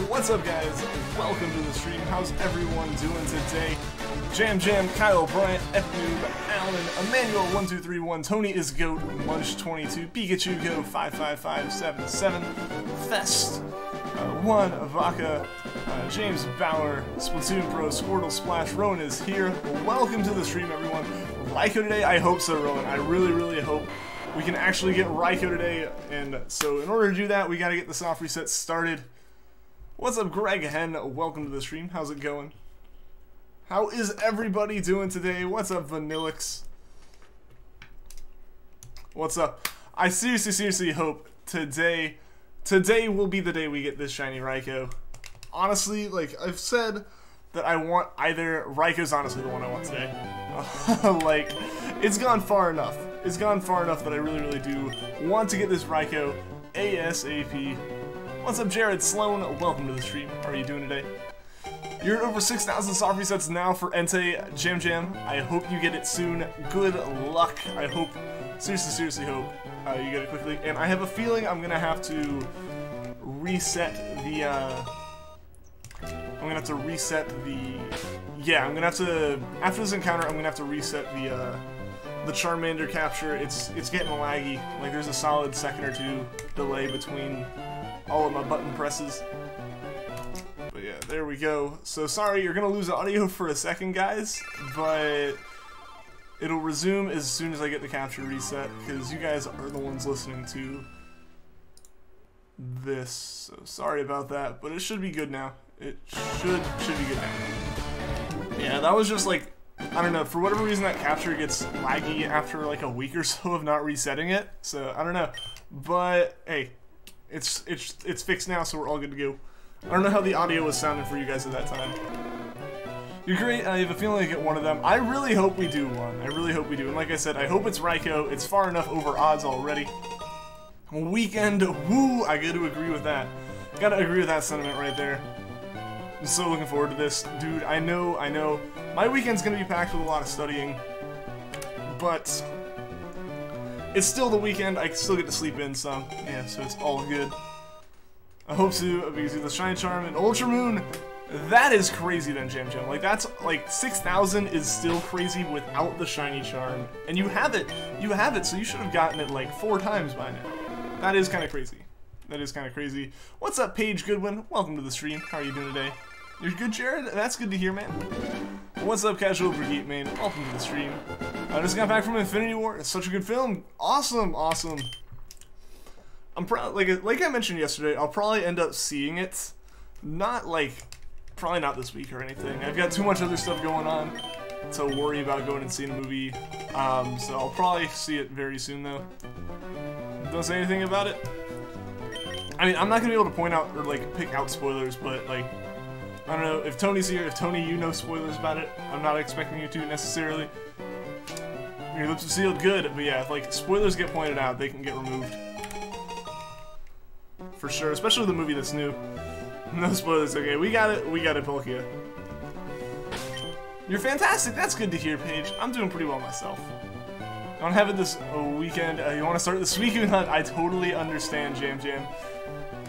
What's up, guys? Welcome to the stream. How's everyone doing today? Jam, Kyle, Bryant, Epnoob, Alan, Emmanuel 1231, Tony is Goat, Munch 22, Pikachu Go 55577, Fest 1, Vaca, James Bauer, Splatoon Pro, Squirtle Splash, Rowan is here. Welcome to the stream, everyone. Raikou today? I hope so, Rowan. I really hope we can actually get Raikou today, and so in order to do that, we gotta get the soft reset started. What's up, Greg Hen? Welcome to the stream. How's it going? How is everybody doing today? What's up, Vanillix? What's up? I seriously hope today will be the day we get this shiny Raikou. Honestly, like, I've said that I want either. Raikou's honestly the one I want today. Like, it's gone far enough. It's gone far enough that I really do want to get this Raikou ASAP. What's up, Jared Sloan? Welcome to the stream. How are you doing today? You're at over 6,000 soft resets now for Entei Jam. I hope you get it soon. Good luck. I hope, seriously hope you get it quickly. And I have a feeling I'm gonna have to reset the. Yeah, I'm gonna have to. After this encounter, I'm gonna have to reset the Charmander capture. It's getting laggy. Like, there's a solid second or two delay between all of my button presses. But yeah, there we go. So sorry, you're gonna lose audio for a second, guys, but it'll resume as soon as I get the capture reset, because you guys are the ones listening to this. So sorry about that, but it should be good now. It should be good now. Yeah, that was just like, I don't know, for whatever reason that capture gets laggy after like a week or so of not resetting it. So I don't know, but hey, it's fixed now, so we're all good to go. I don't know how the audio was sounding for you guys at that time. You're great. I have a feeling I get one of them. I really hope we do one. I really hope we do. And like I said, I hope it's Raikou. It's far enough over odds already. Weekend, woo! I got to agree with that. Gotta agree with that sentiment right there. I'm so looking forward to this. Dude, I know. My weekend's gonna be packed with a lot of studying, but it's still the weekend. I still get to sleep in some. Yeah, so it's all good. I hope to, because of the Shiny Charm and Ultra Moon. That is crazy then, Jam. Like, that's, like, 6,000 is still crazy without the Shiny Charm. And you have it, so you should have gotten it, like, 4 times by now. That is kind of crazy. That is kind of crazy. What's up, Paige Goodwin? Welcome to the stream. How are you doing today? You're good, Jared? That's good to hear, man. What's up, Casual Brigitte, man? Welcome to the stream. I just got back from Infinity War. It's such a good film. Awesome. I'm proud. Like I mentioned yesterday, I'll probably end up seeing it. Probably not this week or anything. I've got too much other stuff going on to worry about going and seeing the movie. So I'll probably see it very soon, though. Don't say anything about it. I mean, I'm not gonna be able to point out or like pick out spoilers, but like, I don't know, if Tony's here, if Tony, you know spoilers about it, I'm not expecting you to necessarily. Your lips are sealed, good, but yeah, if like spoilers get pointed out, they can get removed. For sure, especially with the movie that's new. No spoilers, okay, we got it, Poochyena. You're fantastic, that's good to hear, Paige. I'm doing pretty well myself. I'm having this weekend, you want to start the Suicune hunt? I totally understand, Jam.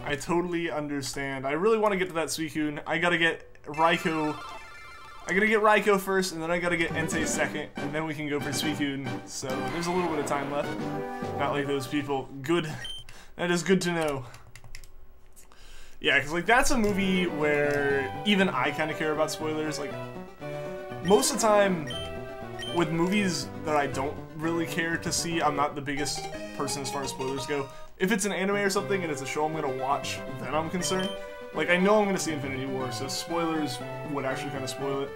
I totally understand. I really want to get to that Suicune. I gotta get Raikou. I gotta get Raikou first, and then I gotta get Entei second, and then we can go for Suicune. So there's a little bit of time left. Not like those people. Good. That is good to know. Yeah, because like that's a movie where even I kind of care about spoilers. Like most of the time with movies that I don't really care to see, I'm not the biggest person as far as spoilers go. If it's an anime or something and it's a show I'm gonna watch, then I'm concerned. Like, I know I'm gonna see Infinity War, so spoilers would actually kind of spoil it.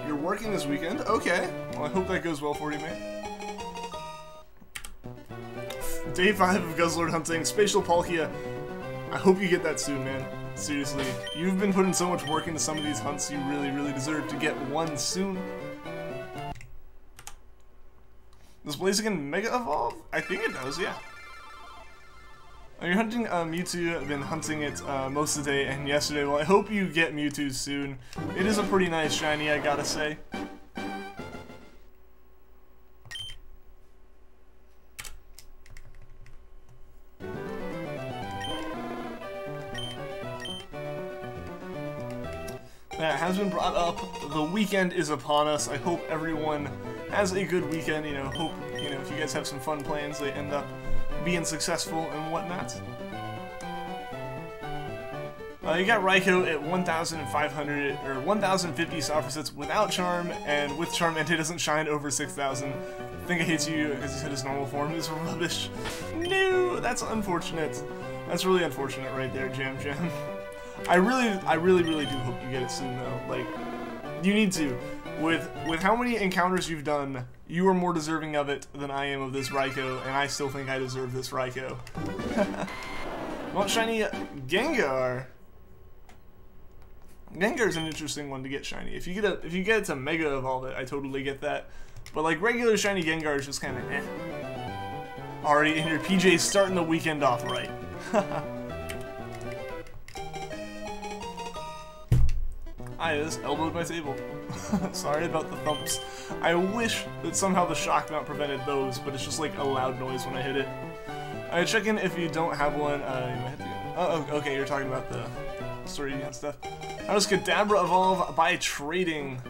You're working this weekend? Okay. Well, I hope that goes well for you, man. Day 5 of Guzzlord hunting, Spatial Palkia. I hope you get that soon, man. Seriously. You've been putting so much work into some of these hunts, you really deserve to get one soon. Does Blaziken Mega Evolve? I think it does, yeah. You're hunting Mewtwo. I've been hunting it most of the day and yesterday. Well, I hope you get Mewtwo soon. It is a pretty nice shiny, I gotta say. that has been brought up. The weekend is upon us. I hope everyone has a good weekend. You know, hope, you know, if you guys have some fun plans, they end up being successful and whatnot. You got Raikou at 1,500 or 1,050 soft resets without Charm, and with Charm, and it doesn't shine over 6,000. I think it hates you because he said his normal form is rubbish. No, that's unfortunate. That's really unfortunate right there, Jam. I really do hope you get it soon though. Like, you need to. With how many encounters you've done, you are more deserving of it than I am of this Raikou, and I still think I deserve this Raikou. Want shiny Gengar? Gengar's an interesting one to get shiny. If you get it to Mega Evolve it, I totally get that. But like regular shiny Gengar is just kind of eh. Already in your PJs starting the weekend off right. I just elbowed my table. Sorry about the thumps. I wish that somehow the shock mount prevented those, but it's just like a loud noise when I hit it. Check in if you don't have one. You might hit the oh, okay, you're talking about the story and stuff. How does Kadabra evolve? By trading.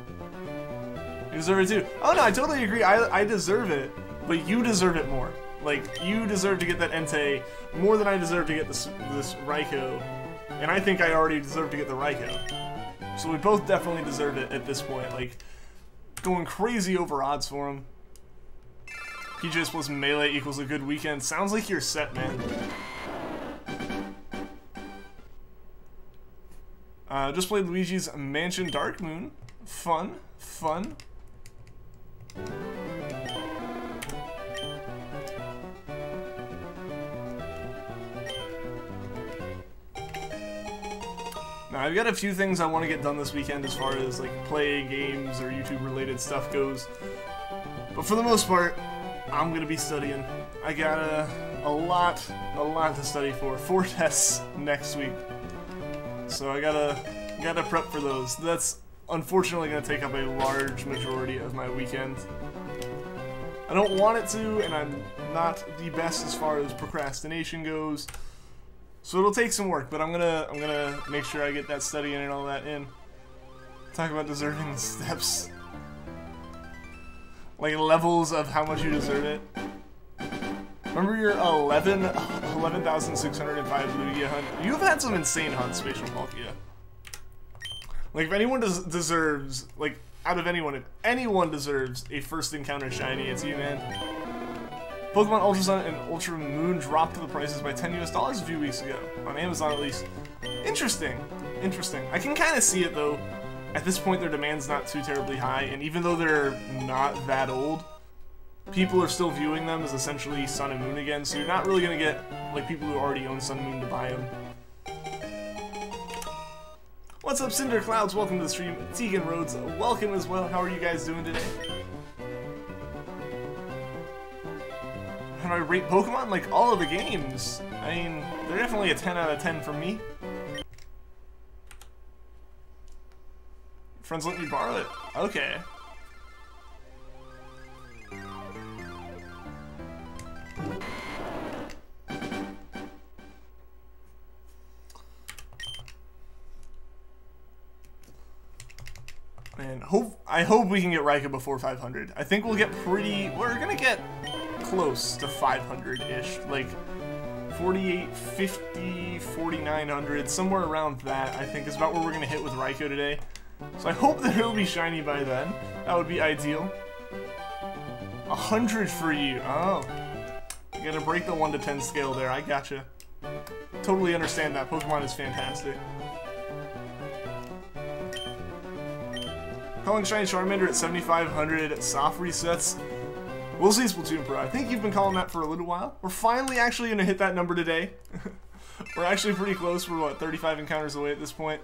You deserve it too. Oh no, I totally agree. I deserve it, but you deserve it more. Like, you deserve to get that Entei more than I deserve to get this Raikou. And I think I already deserve to get the Raikou. So we both definitely deserve it at this point. Like, going crazy over odds for him. PJs plus melee equals a good weekend. Sounds like you're set, man. Just played Luigi's Mansion Dark Moon. Fun. Fun. Now, I've got a few things I want to get done this weekend as far as like play games or YouTube related stuff goes. But for the most part, I'm going to be studying. I got a lot to study for. 4 tests next week. So I gotta prep for those. That's unfortunately going to take up a large majority of my weekend. I don't want it to, and I'm not the best as far as procrastination goes. So it'll take some work, but I'm gonna make sure I get that study in and all that in. Talk about deserving steps. Like levels of how much you deserve it. Remember your 11,605 Lugia hunt? You've had some insane hunts, Spatial Palkia. Like, if anyone deserves, like, out of anyone, if anyone deserves a first encounter shiny, it's you, man. Pokemon Ultra Sun and Ultra Moon dropped the prices by $10 US a few weeks ago. On Amazon, at least. Interesting. Interesting. I can kind of see it, though. At this point, their demand's not too terribly high, and even though they're not that old, people are still viewing them as essentially Sun and Moon again, so you're not really going to get, like, people who already own Sun and Moon to buy them. What's up, Cinder Clouds? Welcome to the stream. Tegan Rhodes, welcome as well. How are you guys doing today? How do I rate Pokemon? Like, all of the games. I mean, they're definitely a 10 out of 10 for me. Friends let me borrow it. Okay. Man, I hope we can get Raikou before 500. I think we'll get we're gonna get close to 500-ish. Like, 4850, 4900, somewhere around that, I think is about where we're gonna hit with Raikou today. So I hope that it'll be shiny by then. That would be ideal. 100 for you. Oh. You gotta break the 1 to 10 scale there. I gotcha. Totally understand that. Pokemon is fantastic. Calling Shiny Charmander at 7,500 soft resets. We'll see, Splatoon Pro. I think you've been calling that for a little while. We're finally actually going to hit that number today. We're actually pretty close. We're, what, 35 encounters away at this point.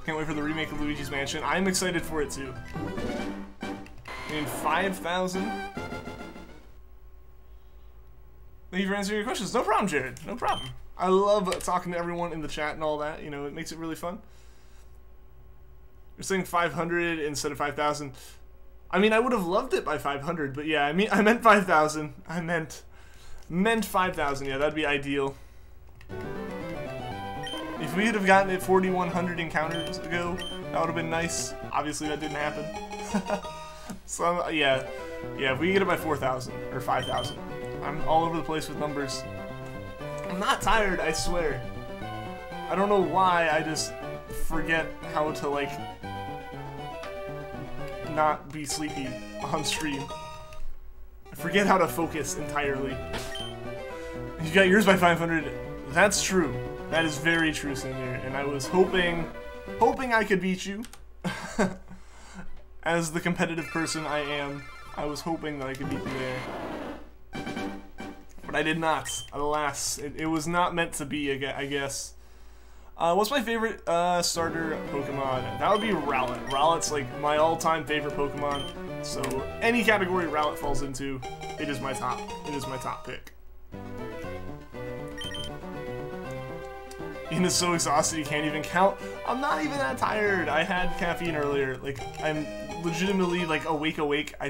Can't wait for the remake of Luigi's Mansion. I'm excited for it, too. I mean, 5,000? Thank you for answering your questions. No problem, Jared. No problem. I love talking to everyone in the chat and all that. You know, it makes it really fun. You're saying 500 instead of 5,000. I mean, I would have loved it by 500, but yeah, I mean, I meant 5,000. I meant 5,000. Yeah, that'd be ideal. If we had have gotten it 4,100 encounters ago, That would have been nice. Obviously, that didn't happen. So, yeah. Yeah, if we get it by 4,000 or 5,000. I'm all over the place with numbers. I'm not tired, I swear. I don't know why, I just forget how to, like, not be sleepy on stream. I forget how to focus entirely. You got yours by 500. That's true. That is very true, Senior. And I was hoping I could beat you. As the competitive person I am, I was hoping that I could beat you there. But I did not. Alas, it was not meant to be, I guess. What's my favorite starter Pokemon? That would be Rowlet. Rowlet's like my all-time favorite Pokemon. So any category Rowlet falls into, it is my top. It is my top pick. Ian is so exhausted he can't even count. I'm not even that tired. I had caffeine earlier. Like, I'm legitimately like awake. I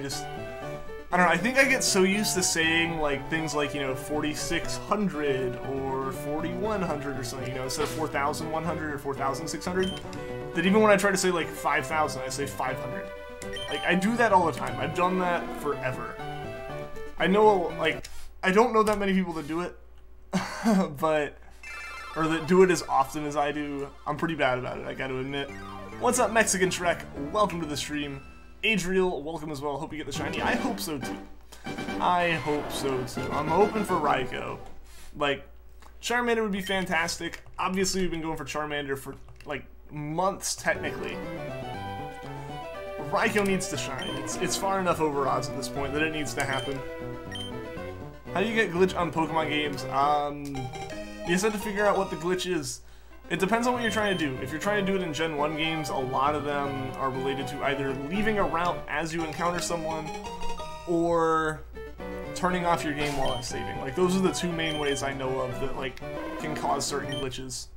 don't know, I think I get so used to saying like things like, you know, 4,600 or 4,100 or something, you know, instead of 4,100 or 4,600, that even when I try to say like 5,000, I say 500. Like, I do that all the time. I've done that forever. I know, like, I don't know that many people that do it, but, or that do it as often as I do. I'm pretty bad about it, I gotta admit. What's up, Mexican Shrek? Welcome to the stream. Adriel, welcome as well. Hope you get the shiny. I hope so too. I hope so too. I'm hoping for Raikou. Like, Charmander would be fantastic. Obviously, we've been going for Charmander for like months, technically. Raikou needs to shine. It's far enough over odds at this point that it needs to happen. How do you get glitch on Pokemon games? You just have to figure out what the glitch is. It depends on what you're trying to do. If you're trying to do it in Gen 1 games, a lot of them are related to either leaving a route as you encounter someone, or turning off your game while it's saving. Like, those are the two main ways I know of that, like, can cause certain glitches.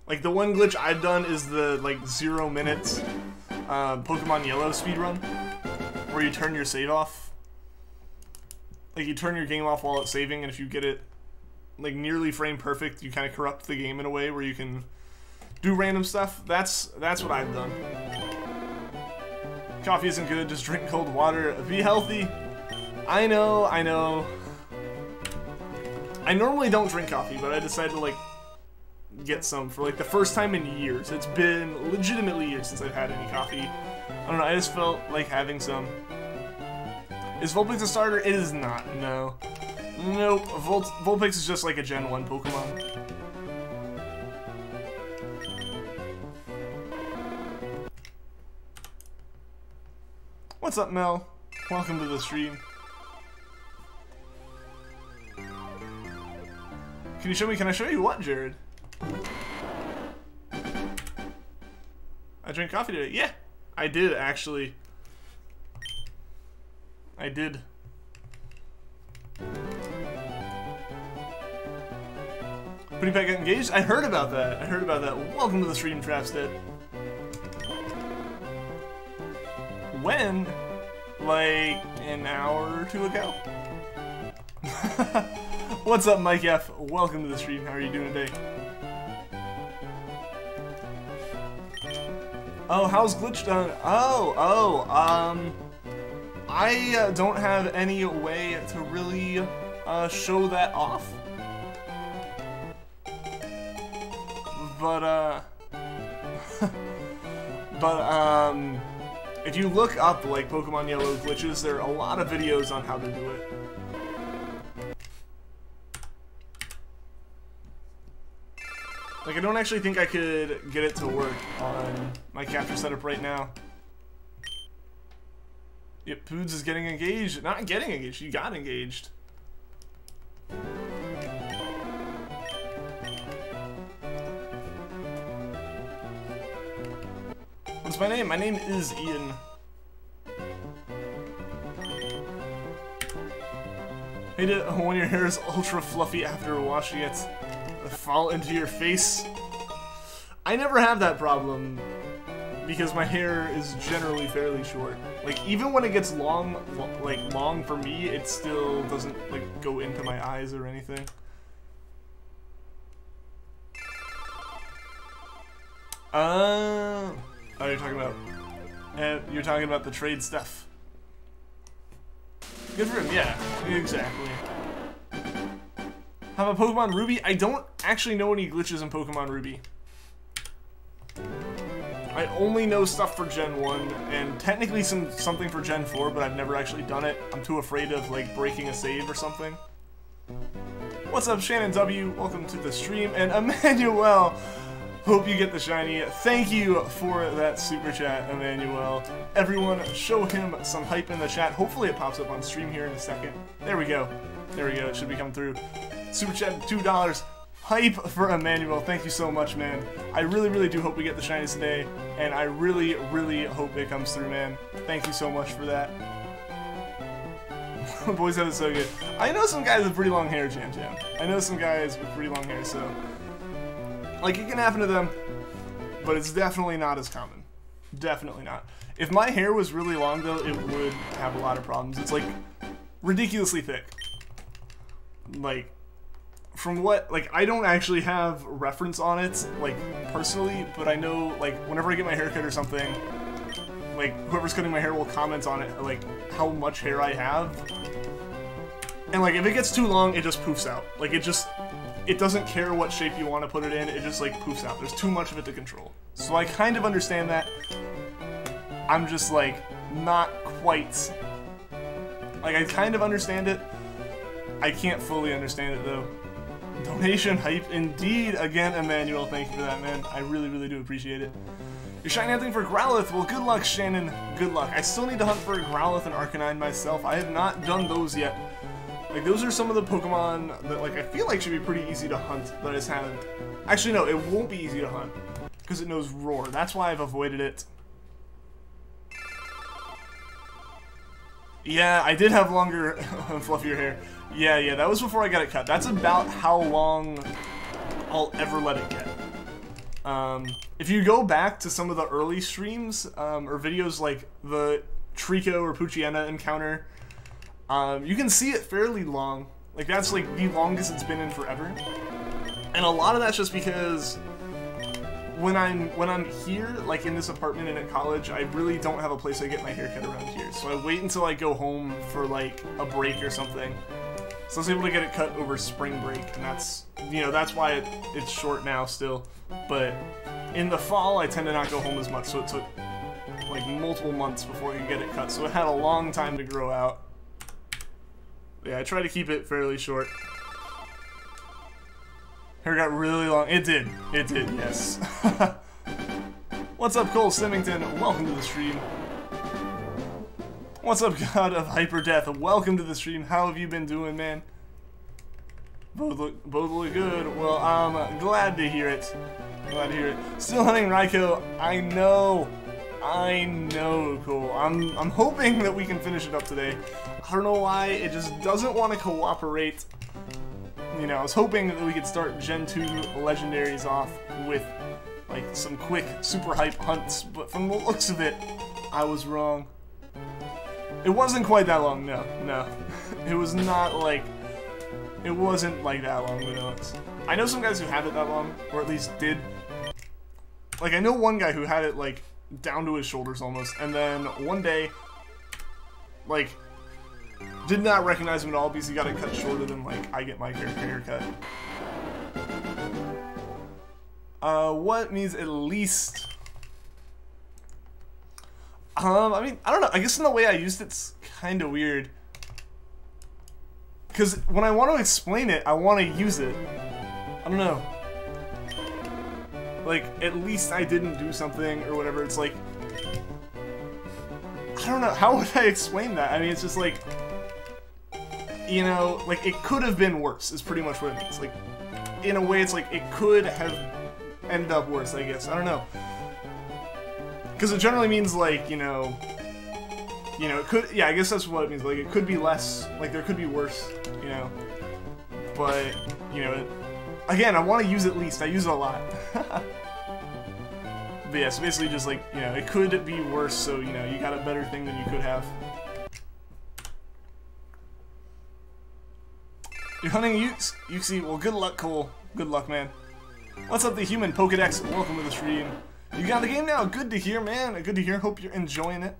Like, the one glitch I've done is the, like, 0 minutes Pokemon Yellow speedrun, where you turn your save off. Like, you turn your game off while it's saving, and if you get it like nearly frame perfect, you kind of corrupt the game in a way where you can do random stuff. That's what I've done. Coffee isn't good, just drink cold water. Be healthy. I know. I normally don't drink coffee, but I decided to like get some for like the first time in years. It's been legitimately years since I've had any coffee. I don't know, I just felt like having some. Is Vulpix a starter? It is not, no. Nope, Vulpix is just like a Gen 1 Pokemon. What's up, Mel? Welcome to the stream. Can I show you what, Jared? I drank coffee today. Yeah, I did, actually. I did. Pretty Pet got engaged? I heard about that. Welcome to the stream, Trapstead. When? Like an hour or two ago? What's up, Mike F? Welcome to the stream. How are you doing today? Oh, how's Glitch done? I don't have any way to really show that off. But if you look up like Pokemon Yellow glitches, there are a lot of videos on how to do it. Like, I don't actually think I could get it to work on my capture setup right now. Yep, Poods is getting engaged. Not getting engaged, he got engaged. What's my name? My name is Ian. Hate it when your hair is ultra fluffy after washing it. Fall into your face. I never have that problem because my hair is generally fairly short. Like, even when it gets long for me, it still doesn't like go into my eyes or anything. Oh, you're talking about... you're talking about the trade stuff. Good for him, yeah, exactly. Have a Pokemon Ruby? I don't actually know any glitches in Pokemon Ruby. I only know stuff for Gen 1, and technically something for Gen 4, but I've never actually done it. I'm too afraid of, like, breaking a save or something. What's up, Shannon W? Welcome to the stream. And Emmanuel, hope you get the shiny. Thank you for that super chat, Emmanuel. Everyone, show him some hype in the chat. Hopefully it pops up on stream here in a second. There we go. There we go. It should be coming through. Super chat, $2. Hype for Emmanuel. Thank you so much, man. I really, really do hope we get the shinies today, and I really, really hope it comes through, man. Thank you so much for that. Boys have it so good. I know some guys with pretty long hair, Jam Jam. I know some guys with pretty long hair, so... like, it can happen to them, but it's definitely not as common. Definitely not. If my hair was really long, though, it would have a lot of problems. It's, like, ridiculously thick. Like... from what, like, I don't actually have reference on it, like, personally, but I know, like, whenever I get my hair cut or something, like, whoever's cutting my hair will comment on it, like, how much hair I have. And, like, if it gets too long, it just poofs out. Like, it doesn't care what shape you want to put it in, it just, like, poofs out. There's too much of it to control. So I kind of understand that. I'm just, like, not quite... like, I kind of understand it. I can't fully understand it, though. Donation hype indeed. Again, Emmanuel, thank you for that, man. I really, really do appreciate it. You're shiny hunting for Growlithe. Well, good luck, Shannon. Good luck. I still need to hunt for a Growlithe and Arcanine myself. I have not done those yet. Like, those are some of the Pokemon that, like, I feel like should be pretty easy to hunt, but I just haven't. Actually, no, it won't be easy to hunt, because it knows Roar. That's why I've avoided it. Yeah, I did have longer, fluffier hair. Yeah, that was before I got it cut. That's about how long I'll ever let it get. If you go back to some of the early streams, or videos like the Treecko or Poochyena encounter, you can see it fairly long. Like, that's like the longest it's been in forever. And a lot of that's just because when I'm here, like in this apartment and at college, I really don't have a place to get my hair cut around here. So I wait until I go home for like a break or something. So I was able to get it cut over spring break, and that's, you know, that's why it's short now still. But in the fall, I tend to not go home as much, so it took like multiple months before I could get it cut. So it had a long time to grow out. Yeah, I try to keep it fairly short. Hair got really long. It did, yes. What's up, Cole Symington? Welcome to the stream. What's up, God of Hyper Death? Welcome to the stream. How have you been doing, man? Both look good. Well, I'm glad to hear it. Glad to hear it. Still hunting Raikou. I know, Cole. I'm hoping that we can finish it up today. I don't know why. It just doesn't want to cooperate. You know, I was hoping that we could start Gen 2 legendaries off with like some quick super hype hunts, but from the looks of it, I was wrong. It wasn't quite that long, no. It was not like... it wasn't like that long, no. I know some guys who had it that long, or at least did. Like, I know one guy who had it, like, down to his shoulders almost, and then one day, like, did not recognize him at all because he got it cut shorter than, like, I get my haircut. What means at least... I mean, I don't know. I guess in the way I used it's kind of weird. Because when I want to explain it, I want to use it. I don't know. Like, at least I didn't do something or whatever. It's like... I don't know. How would I explain that? I mean, it's just like... you know, like, it could have been worse is pretty much what it means. Like, in a way, it's like, it could have ended up worse, I guess. I don't know. Because it generally means, like, you know, it could, yeah, I guess that's what it means, like, it could be less, like, there could be worse, you know, but, you know, again, I want to use at least, I use it a lot. But yeah, so basically just, like, you know, it could be worse, so, you know, you got a better thing than you could have. You're hunting Yuxi, well, good luck, Cole, good luck, man. What's up, the human Pokedex, welcome to the stream. You got the game now. Good to hear, man. Good to hear. Hope you're enjoying it.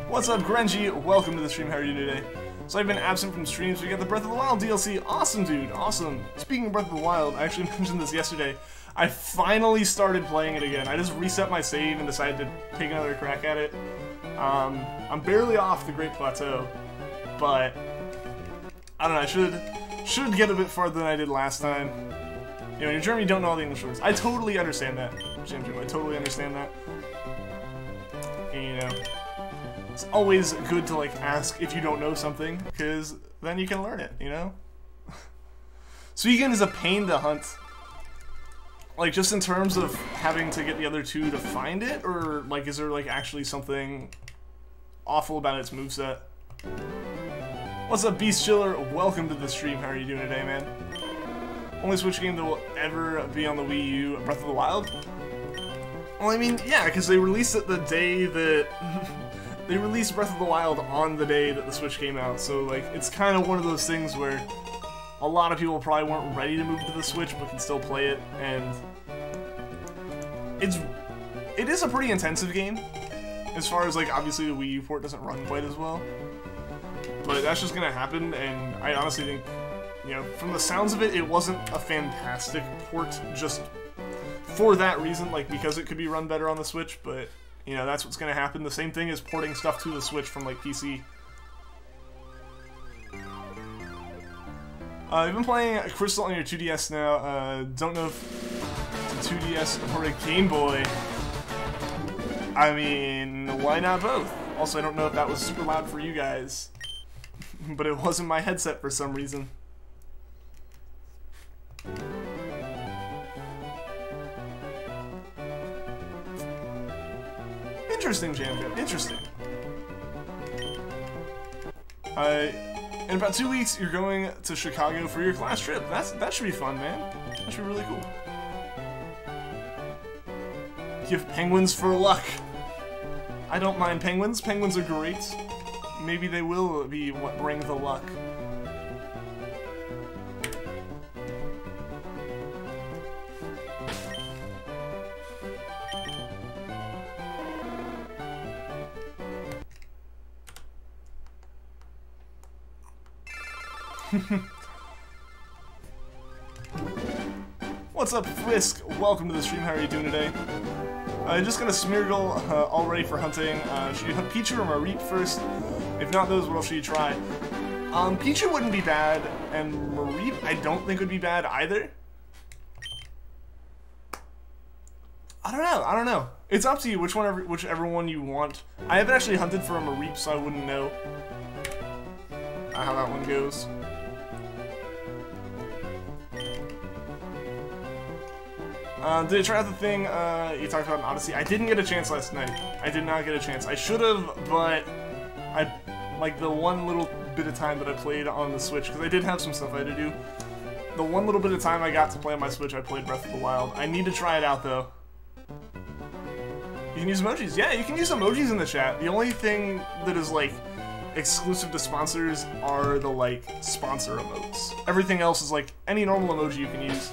What's up, Grenji? Welcome to the stream. How are you today? So I've been absent from streams. We got the Breath of the Wild DLC. Awesome, dude. Awesome. Speaking of Breath of the Wild, I actually mentioned this yesterday. I finally started playing it again. I just reset my save and decided to take another crack at it. I'm barely off the Great Plateau, but I don't know. I should get a bit farther than I did last time. You know, in Germany, you don't know all the English words. I totally understand that, Jim. I totally understand that. And, you know, it's always good to, like, ask if you don't know something, because then you can learn it, you know? Suicune is a pain to hunt. Like, just in terms of having to get the other two to find it, or, like, is there, like, actually something awful about its moveset? What's up, Beast Chiller? Welcome to the stream. How are you doing today, man? Only Switch game that will ever be on the Wii U, Breath of the Wild? Well, I mean, yeah, because they released it the day that... they released Breath of the Wild on the day that the Switch came out, so, like, it's kind of one of those things where a lot of people probably weren't ready to move to the Switch, but can still play it, and it is a pretty intensive game, as far as, like, obviously the Wii U port doesn't run quite as well, but that's just gonna happen, and I honestly think, you know, from the sounds of it, it wasn't a fantastic port, just for that reason, like, because it could be run better on the Switch, but, you know, that's what's gonna happen. The same thing as porting stuff to the Switch from, like, PC. I've been playing Crystal on your 2DS now. Don't know if it's a 2DS or a Game Boy. I mean, why not both? Also, I don't know if that was super loud for you guys, but it wasn't my headset for some reason. Interesting, Jam. Interesting. In about 2 weeks, you're going to Chicago for your class trip. That should be fun, man. That should be really cool. Give penguins for luck. I don't mind penguins. Penguins are great. Maybe they will be what bring the luck. What's up, Frisk? Welcome to the stream. How are you doing today? Just got a Smeargle all ready for hunting. Should you hunt Pichu or Mareep first? If not those, what else should you try? Pichu wouldn't be bad, and Mareep I don't think would be bad either. I don't know. It's up to you whichever one you want. I haven't actually hunted for a Mareep, so I wouldn't know how that one goes. Did I try out the thing you talked about in Odyssey? I didn't get a chance last night. I did not get a chance. I should have, but like the one little bit of time that I played on the Switch, because I did have some stuff I had to do. The one little bit of time I got to play on my Switch, I played Breath of the Wild. I need to try it out, though. You can use emojis. Yeah, you can use emojis in the chat. The only thing that is, like, exclusive to sponsors are the, like, sponsor emotes. Everything else is, like, any normal emoji you can use.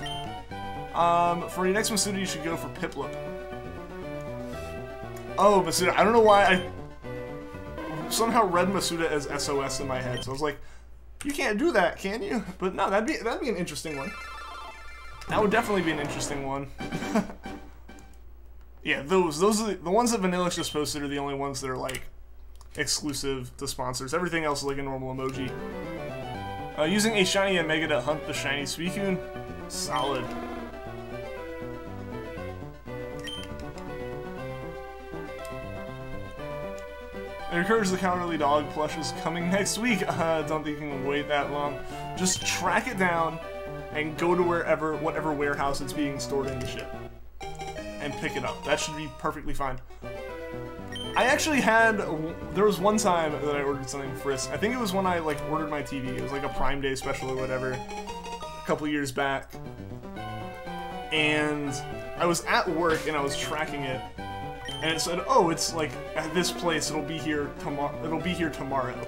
For your next Masuda, you should go for Piplup. Oh, Masuda. I don't know why I somehow read Masuda as SOS in my head. So I was like, you can't do that, can you? But no, that'd be an interesting one. That would definitely be an interesting one. Yeah, those are the ones that Vanillix just posted are the only ones that are, like, exclusive to sponsors. Everything else is like a normal emoji. Using a shiny Yanmega to hunt the shiny Suicune. Solid. Encourage the Cowardly Dog plush is coming next week. Don't think you can wait that long. Just track it down and go to whatever warehouse it's being stored in the ship and pick it up. That should be perfectly fine. I actually there was one time that I ordered something Frisk. I think it was when I, like, ordered my TV. It was like a Prime Day special or whatever a couple years back. And I was at work and I was tracking it. and it said, "Oh, it's like at this place. It'll be here tomorrow. It'll be here tomorrow."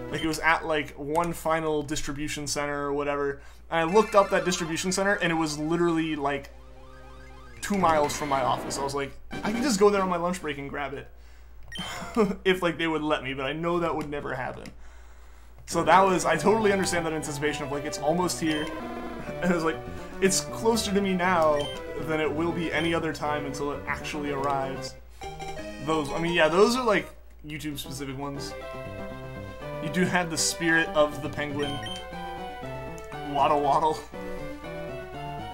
Like it was at like one final distribution center or whatever. And I looked up that distribution center, and it was literally like 2 miles from my office. I was like, I can just go there on my lunch break and grab it. If like they would let me, but I know that would never happen. So that was, I totally understand that anticipation of like, it's almost here. And I was like, it's closer to me now than it will be any other time until it actually arrives. Those, I mean, yeah, those are like YouTube specific ones. You do have the spirit of the penguin. Waddle Waddle.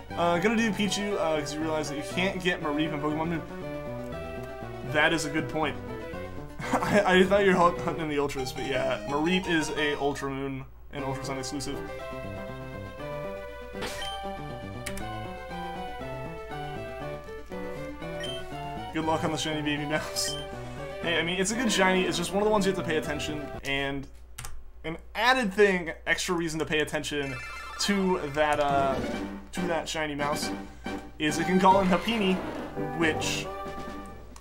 Gonna do Pichu, because you realize that you can't get Mareep in Pokemon Moon. That is a good point. I thought you were hunting the Ultras, but yeah, Mareep is a Ultra Moon and Ultra Sun exclusive. Good luck on the shiny baby mouse. Hey, I mean, it's a good shiny, it's just one of the ones you have to pay attention, and an added thing, extra reason to pay attention to that shiny mouse is it can call in Happiny, which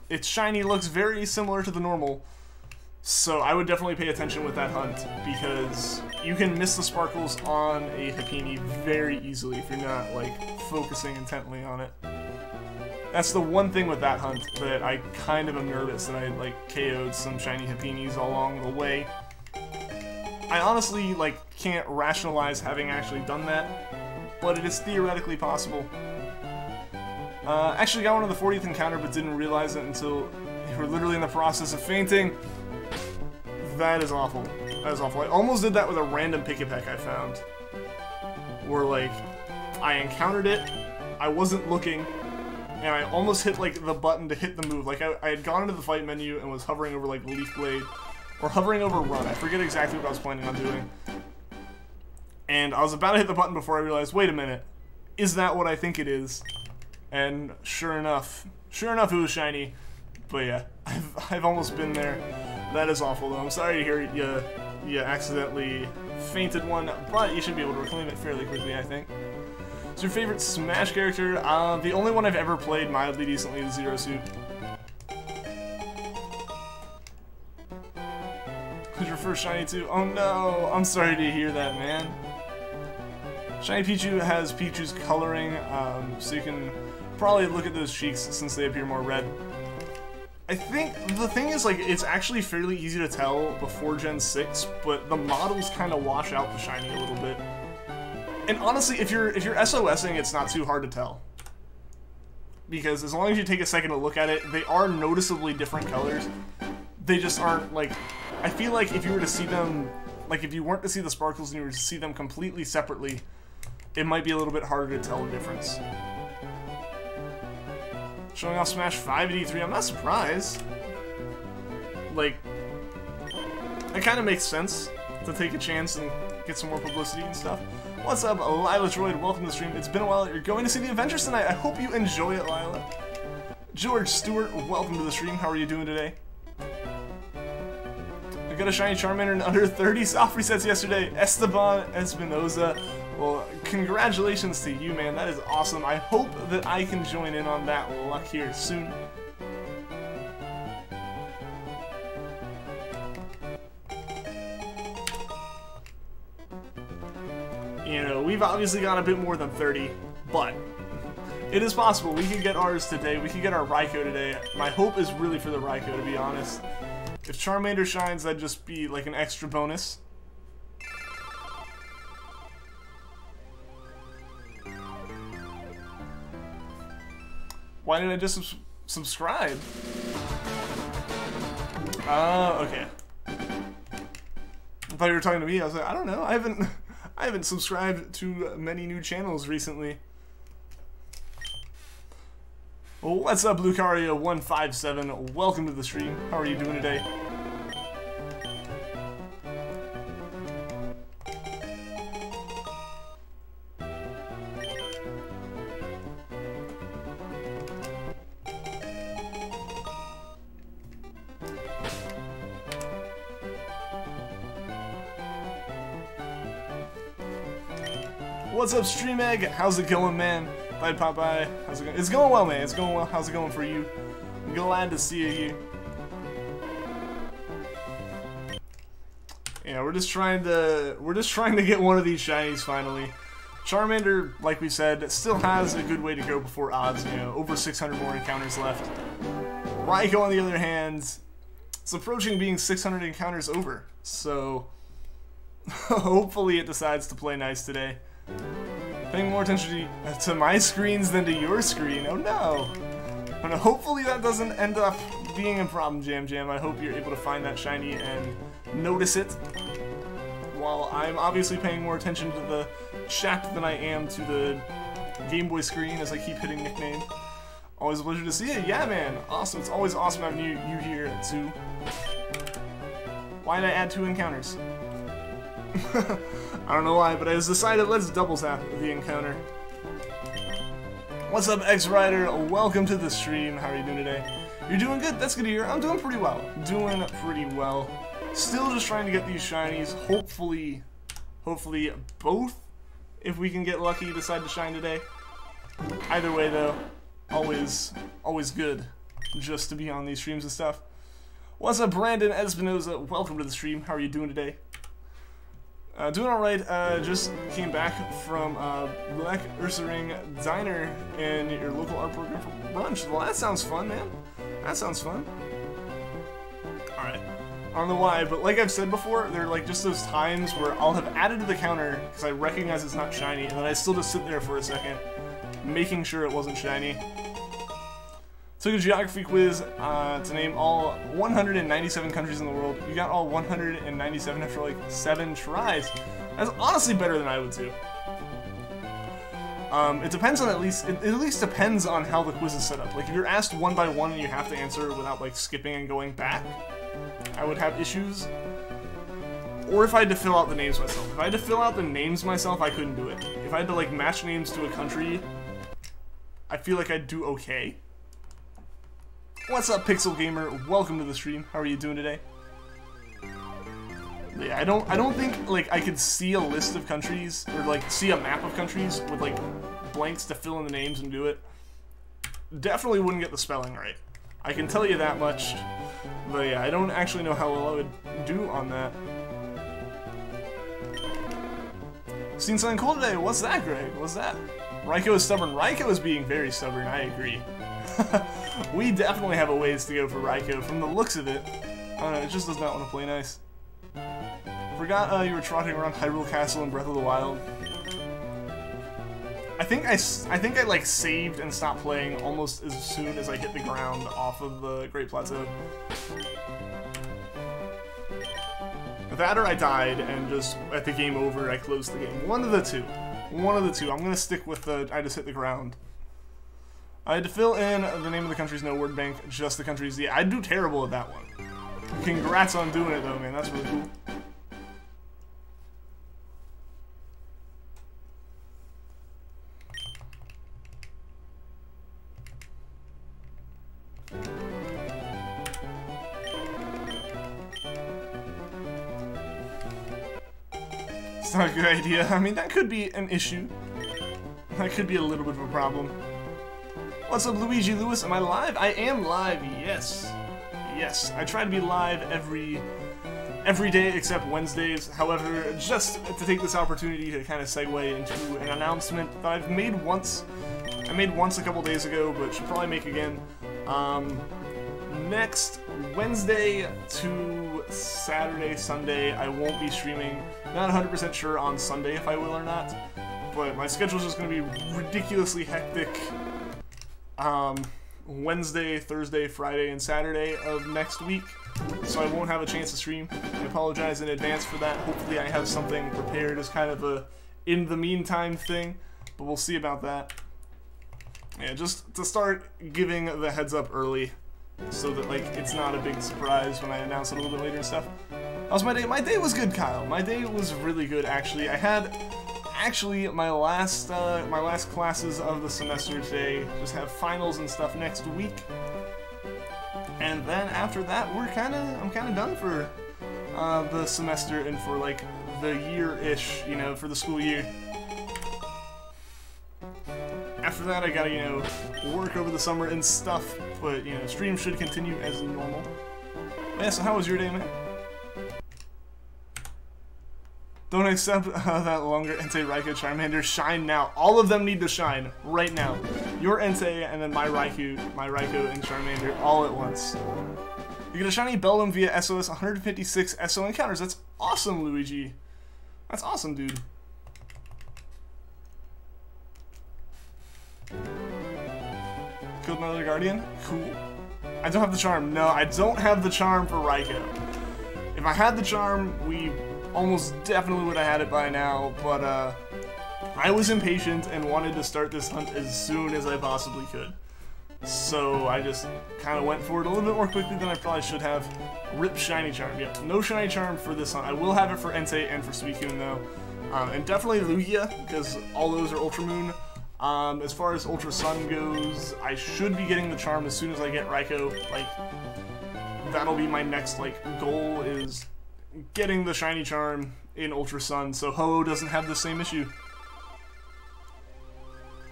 its shiny looks very similar to the normal. So I would definitely pay attention with that hunt, because you can miss the sparkles on a Happiny very easily if you're not like focusing intently on it. That's the one thing with that hunt that I kind of am nervous that I like KO'd some shiny Happinis along the way. I honestly like can't rationalize having actually done that, but it is theoretically possible. Actually got one on the 40th encounter, but didn't realize it until you were literally in the process of fainting. That is awful. That is awful. I almost did that with a random Pikipek I found. Where like, I encountered it, I wasn't looking, and I almost hit like the button to hit the move. Like I had gone into the fight menu and was hovering over like Leaf Blade, or hovering over Run. I forget exactly what I was planning on doing. And I was about to hit the button before I realized, wait a minute, is that what I think it is? And sure enough it was shiny. But yeah, I've almost been there. That is awful though. I'm sorry to hear you accidentally fainted one, but you should be able to reclaim it fairly quickly, I think. So your favorite Smash character? The only one I've ever played mildly decently is Zero Suit. Who's your first shiny too? Oh no, I'm sorry to hear that, man. Shiny Pichu has Pichu's coloring, so you can probably look at those cheeks since they appear more red. I think the thing is, like, it's actually fairly easy to tell before Gen 6, but the models kind of wash out the shiny a little bit. And honestly, if you're SOSing, it's not too hard to tell. Because as long as you take a second to look at it, they are noticeably different colors. They just aren't, like, I feel like if you were to see them, like if you weren't to see the sparkles and you were to see them completely separately, it might be a little bit harder to tell the difference. Showing off Smash 5 at E3, I'm not surprised. Like, it kind of makes sense to take a chance and get some more publicity and stuff. What's up, Lila Droid? Welcome to the stream. It's been a while. You're going to see the Avengers tonight. I hope you enjoy it, Lila. George Stewart, welcome to the stream. How are you doing today? I got a shiny Charmander in under 30 soft resets yesterday. Esteban Espinoza. Well, congratulations to you, man. That is awesome. I hope that I can join in on that luck here soon. You know, we've obviously got a bit more than 30, but it is possible. We could get ours today. We could get our Raikou today. My hope is really for the Raikou, to be honest. If Charmander shines, that'd just be like an extra bonus. Why did I just subscribe? Okay. I thought you were talking to me. I was like, I don't know. I haven't subscribed to many new channels recently. Well, what's up, Lucario157? Welcome to the stream. How are you doing today? What's up, Stream Egg? How's it going, man? Bye, Popeye. How's it going? It's going well, man. It's going well. How's it going for you? Glad to see you here. Yeah, we're just trying to get one of these shinies finally. Charmander, like we said, still has a good way to go before odds, you know, over 600 more encounters left. Raikou, on the other hand, it's approaching being 600 encounters over, so hopefully it decides to play nice today. Paying more attention to my screens than to your screen, oh no! And hopefully that doesn't end up being a problem, Jam Jam. I hope you're able to find that shiny and notice it, while I'm obviously paying more attention to the chat than I am to the Game Boy screen as I keep hitting nickname. Always a pleasure to see you. Yeah, man. Awesome. It's always awesome having you here at Zoo. Why did I add 2 encounters? I don't know why, but I just decided let's double tap the encounter. What's up, X-Rider? Welcome to the stream. How are you doing today? You're doing good? That's good to hear. I'm doing pretty well. Doing pretty well. Still just trying to get these shinies. Hopefully both, if we can get lucky, decide to shine today. Either way, though, always good just to be on these streams and stuff. What's up, Brandon Espinoza? Welcome to the stream. How are you doing today? Doing alright. Just came back from Black Ursaring Diner in your local art program for brunch. Well, that sounds fun, man. That sounds fun. Alright. I don't know why, but like I've said before, there are like just those times where I'll have added to the counter because I recognize it's not shiny, and then I still just sit there for a second, making sure it wasn't shiny. Took a geography quiz to name all 197 countries in the world. You got all 197 after like 7 tries. That's honestly better than I would do. It depends on it at least depends on how the quiz is set up. Like if you're asked one by one and you have to answer without like skipping and going back, I would have issues. Or if I had to fill out the names myself. If I had to fill out the names myself, I couldn't do it. If I had to like match names to a country, I feel like I'd do okay. What's up, Pixel Gamer? Welcome to the stream. How are you doing today? Yeah, I don't think like I could see a list of countries or like see a map of countries with like blanks to fill in the names and do it. Definitely wouldn't get the spelling right. I can tell you that much. But yeah, I don't actually know how well I would do on that. Seen something cool today. What's that, Greg? What's that? Raikou is stubborn. Raikou is being very stubborn. I agree. We definitely have a ways to go for Raikou. From the looks of it, I don't know, it just does not want to play nice. Forgot you were trotting around Hyrule Castle in Breath of the Wild. I think I like saved and stopped playing almost as soon as I hit the ground off of the Great Plateau. That or I died and just at the game over I closed the game. One of the two. One of the two. I'm gonna stick with the I just hit the ground. I had to fill in the name of the country's no word bank, just the country's. Yeah, I'd do terrible at that one. Congrats on doing it though, man. That's really cool. It's not a good idea. I mean, that could be an issue. That could be a little bit of a problem. What's up, Luigi Lewis? Am I live? I am live, yes. Yes, I try to be live every day except Wednesdays. However, just to take this opportunity to kind of segue into an announcement that I've made once. I made once a couple days ago, but should probably make again. Next Wednesday to Saturday, Sunday, I won't be streaming. Not 100% sure on Sunday if I will or not, but my schedule's just going to be ridiculously hectic. Wednesday, Thursday, Friday, and Saturday of next week, so I won't have a chance to stream. I apologize in advance for that. Hopefully I have something prepared as kind of a in the meantime thing, but we'll see about that. Yeah, just to start giving the heads up early, so that like it's not a big surprise when I announce it a little bit later and stuff. How's my day? My day was good, Kyle. My day was really good, actually. I had actually my last classes of the semester today. Just have finals and stuff next week, and then after that I'm kind of done for the semester and for like the year-ish, you know, for the school year. after that, I gotta, you know, work over the summer and stuff, but, you know, stream should continue as normal. Yeah, so how was your day, man? Don't accept that longer Entei, Raikou, Charmander. Shine now. All of them need to shine right now. Your Entei and then my Raikou, and Charmander all at once. You get a shiny Beldum via SOS 156 SO encounters. That's awesome, Luigi. That's awesome, dude. Killed another Guardian? Cool. I don't have the charm. No, I don't have the charm for Raikou. If I had the charm, we almost definitely would have had it by now, but I was impatient and wanted to start this hunt as soon as I possibly could. So I just kind of went for it a little bit more quickly than I probably should have. Rip Shiny Charm. Yep, no Shiny Charm for this hunt. I will have it for Entei and for Suicune though. And definitely Lugia, because all those are Ultra Moon. As far as Ultra Sun goes, I should be getting the charm as soon as I get Raikou. Like, that'll be my next, like, goal is getting the shiny charm in Ultra Sun, so Ho-Oh doesn't have the same issue.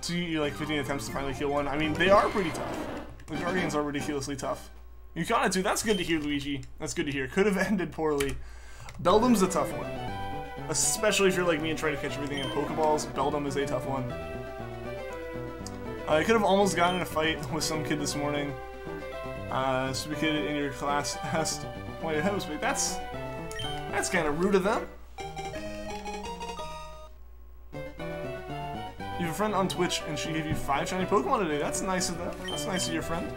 So you like 15 attempts to finally kill one. I mean, they are pretty tough. The Guardians are ridiculously tough. You got it too. That's good to hear, Luigi. That's good to hear. Could have ended poorly. Beldum's a tough one. Especially if you're like me and try to catch everything in Pokeballs. Beldum is a tough one. I could have almost gotten in a fight with some kid this morning. Stupid kid in your class asked why your head was big. That's kind of rude of them. You have a friend on Twitch and she gave you 5 shiny Pokemon today. That's nice of them. That's nice of your friend.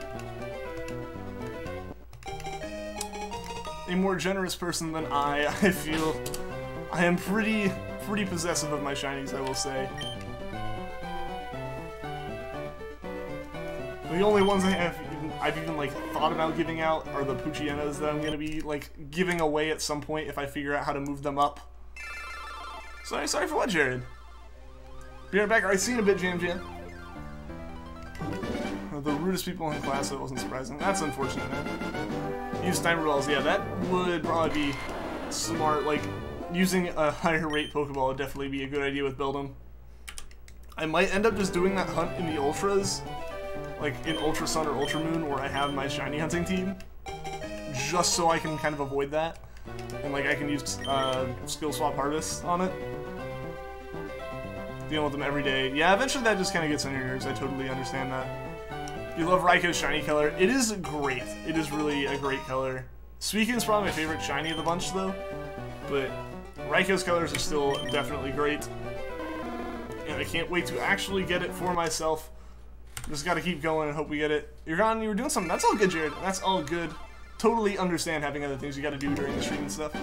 A more generous person than I feel. I am pretty possessive of my shinies, I will say. The only ones I've even like thought about giving out are the Poochyenas that I'm gonna be like giving away at some point if I figure out how to move them up. Sorry for what, Jared? Be right back. Alright, see you in a bit, Jam Jam. The rudest people in class, that wasn't surprising. That's unfortunate, man. Use timer balls. Yeah, that would probably be smart. Like, using a higher rate Pokeball would definitely be a good idea with Beldum. I might end up just doing that hunt in the Ultras, like in Ultra Sun or Ultra Moon, where I have my shiny hunting team, just so I can kind of avoid that. And like I can use Skill Swap Harvest on it. Dealing with them every day. Yeah, eventually that just kind of gets on your nerves. I totally understand that. You love Raikou's shiny color. It is great. It is really a great color. Suicune's probably my favorite shiny of the bunch though, but Raikou's colors are still definitely great. And I can't wait to actually get it for myself. Just gotta keep going and hope we get it. You're gone, you were doing something. That's all good, Jared. That's all good. Totally understand having other things you gotta do during the stream and stuff.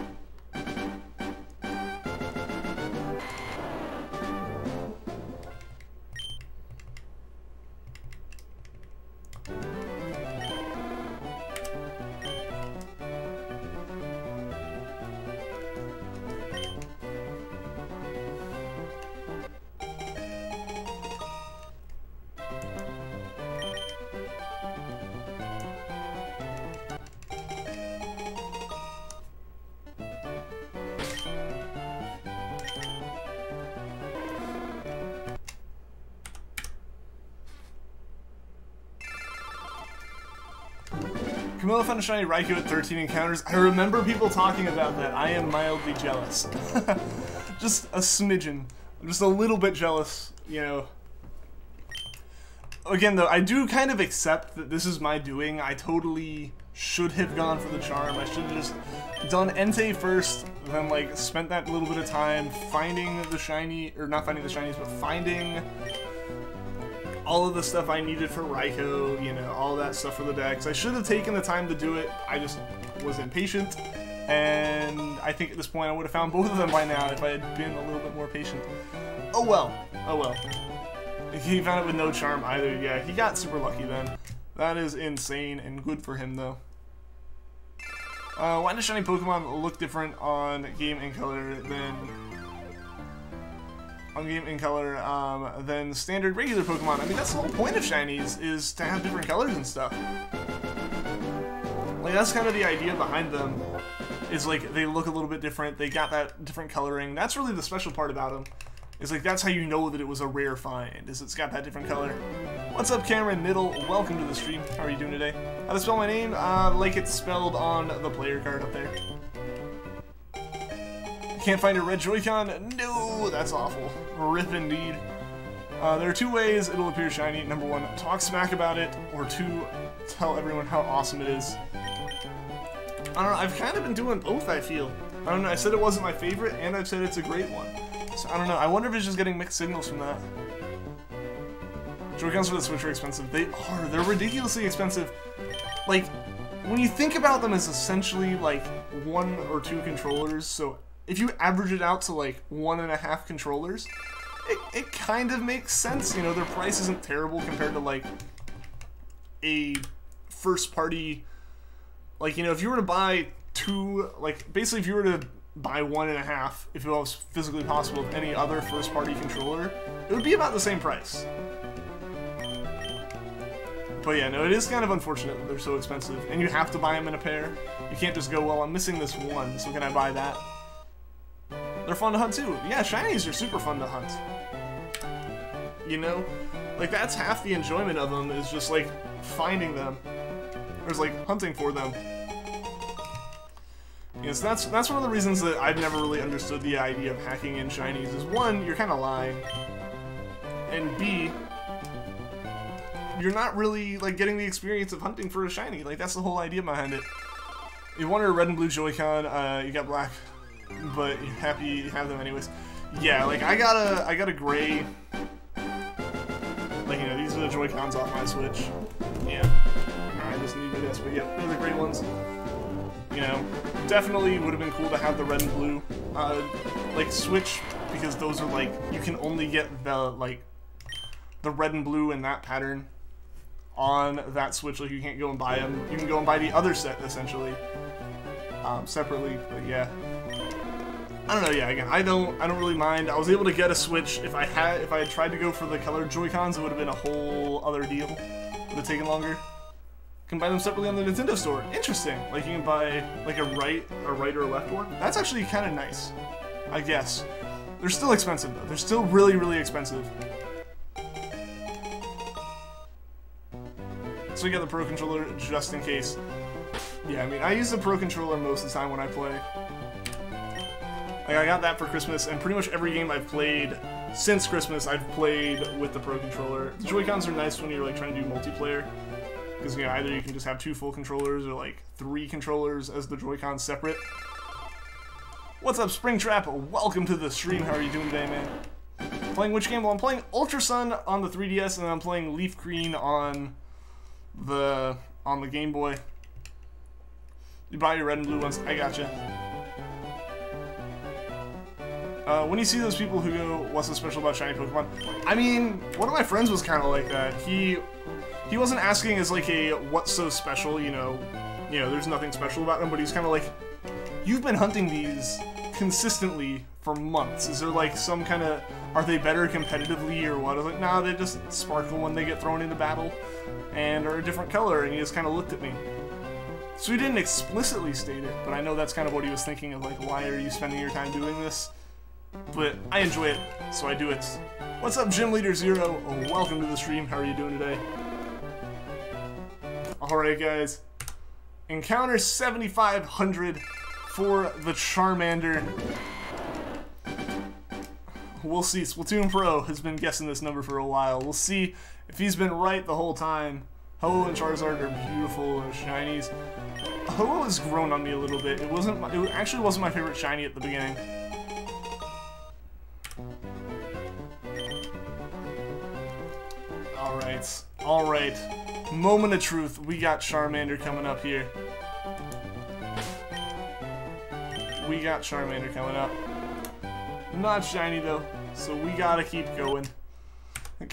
Camilla found a shiny Raikou at 13 encounters. I remember people talking about that. I am mildly jealous. Just a smidgen. I'm just a little bit jealous, you know. Again, though, I do kind of accept that this is my doing. I totally should have gone for the charm. I should have just done Entei first, then, like, spent that little bit of time finding the shiny, or not finding the shinies, but finding all of the stuff I needed for Raikou, you know, all that stuff for the decks. I should have taken the time to do it. I just was impatient, and I think at this point I would have found both of them by now if I had been a little bit more patient. Oh well. Oh well. He found it with no charm either. Yeah, he got super lucky then. That is insane and good for him though. Why does shiny Pokemon look different on Game and Color than standard regular Pokemon? I mean, that's the whole point of shinies, is to have different colors and stuff. Like, that's kind of the idea behind them, is like they look a little bit different, they got that different coloring. That's really the special part about them. It's like, that's how you know that it was a rare find, is it's got that different color. What's up, Cameron Niddle? Welcome to the stream. How are you doing today? How to spell my name? Like it's spelled on the player card up there. Can't find a red Joy-Con? No, that's awful. Rip indeed. There are two ways it'll appear shiny. Number one, talk smack about it, or two, tell everyone how awesome it is. I don't know, I've kind of been doing both, I feel. I don't know, I said it wasn't my favorite, and I've said it's a great one. So, I don't know, I wonder if it's just getting mixed signals from that. Joy-Cons for the Switch are expensive. They are. They're ridiculously expensive. Like, when you think about them as essentially, like, 1 or 2 controllers, so if you average it out to, like, 1.5 controllers, it kind of makes sense. You know, their price isn't terrible compared to, like, a first-party... Like, you know, if you were to buy 2... Like, basically, if you were to buy 1.5, if it was physically possible, of any other first-party controller, it would be about the same price. But yeah, no, it is kind of unfortunate that they're so expensive, and you have to buy them in a pair. You can't just go, well, I'm missing this one, so can I buy that? They're fun to hunt too. Yeah, shinies are super fun to hunt. You know? Like, that's half the enjoyment of them, is just, like, finding them. Or is, like, hunting for them. Yes, that's one of the reasons that I've never really understood the idea of hacking in shinies, is one, you're kind of lying. And B, you're not really, like, getting the experience of hunting for a shiny. Like, that's the whole idea behind it. You wanted a red and blue Joy-Con, you got black, but you're happy you have them anyways. Yeah, like, I got a gray, like, you know, these are the Joy-Cons off my Switch. Yeah. I just need this, but yeah, they're the gray ones. You know, definitely would have been cool to have the red and blue, like, Switch, because those are, like, you can only get the, like, the red and blue in that pattern on that Switch. Like, you can't go and buy them. You can go and buy the other set, essentially, separately, but yeah. I don't know, yeah, again, I don't really mind. I was able to get a Switch. If I had tried to go for the colored Joy-Cons, it would have been a whole other deal. Would have taken longer. You can buy them separately on the Nintendo store. Interesting. Like, you can buy, like, a right or a left one. That's actually kind of nice, I guess. They're still expensive, though. They're still really, really expensive. So we got the Pro Controller just in case. Yeah, I mean, I use the Pro Controller most of the time when I play. Like, I got that for Christmas, and pretty much every game I've played since Christmas, I've played with the Pro Controller. The Joy-Cons are nice when you're, like, trying to do multiplayer. Because, you know, either you can just have 2 full controllers or, like, 3 controllers as the Joy-Cons separate. What's up, Springtrap? Welcome to the stream. How are you doing today, man? Playing which game? Well, I'm playing Ultra Sun on the 3DS, and then I'm playing Leafgreen on the Game Boy. You buy your red and blue ones. I gotcha. When you see those people who go, what's so special about shiny Pokemon? I mean, one of my friends was kind of like that. He wasn't asking as like a, what's so special, you know, there's nothing special about them, but he's kind of like, you've been hunting these consistently for months. Is there like some kind of, are they better competitively or what? I was like, nah, they just sparkle when they get thrown into battle and are a different color, and he just kind of looked at me. So he didn't explicitly state it, but I know that's kind of what he was thinking of, like, why are you spending your time doing this? But I enjoy it, so I do it. What's up, Gym Leader Zero? Oh, welcome to the stream. How are you doing today? Alright, guys. Encounter 7,500 for the Charmander. We'll see. Splatoon Pro has been guessing this number for a while. We'll see if he's been right the whole time. Ho and Charizard are beautiful shinies. Ho has grown on me a little bit. It actually wasn't my favorite shiny at the beginning. Alright. Moment of truth. We got Charmander coming up here. Not shiny though, so we gotta keep going. We're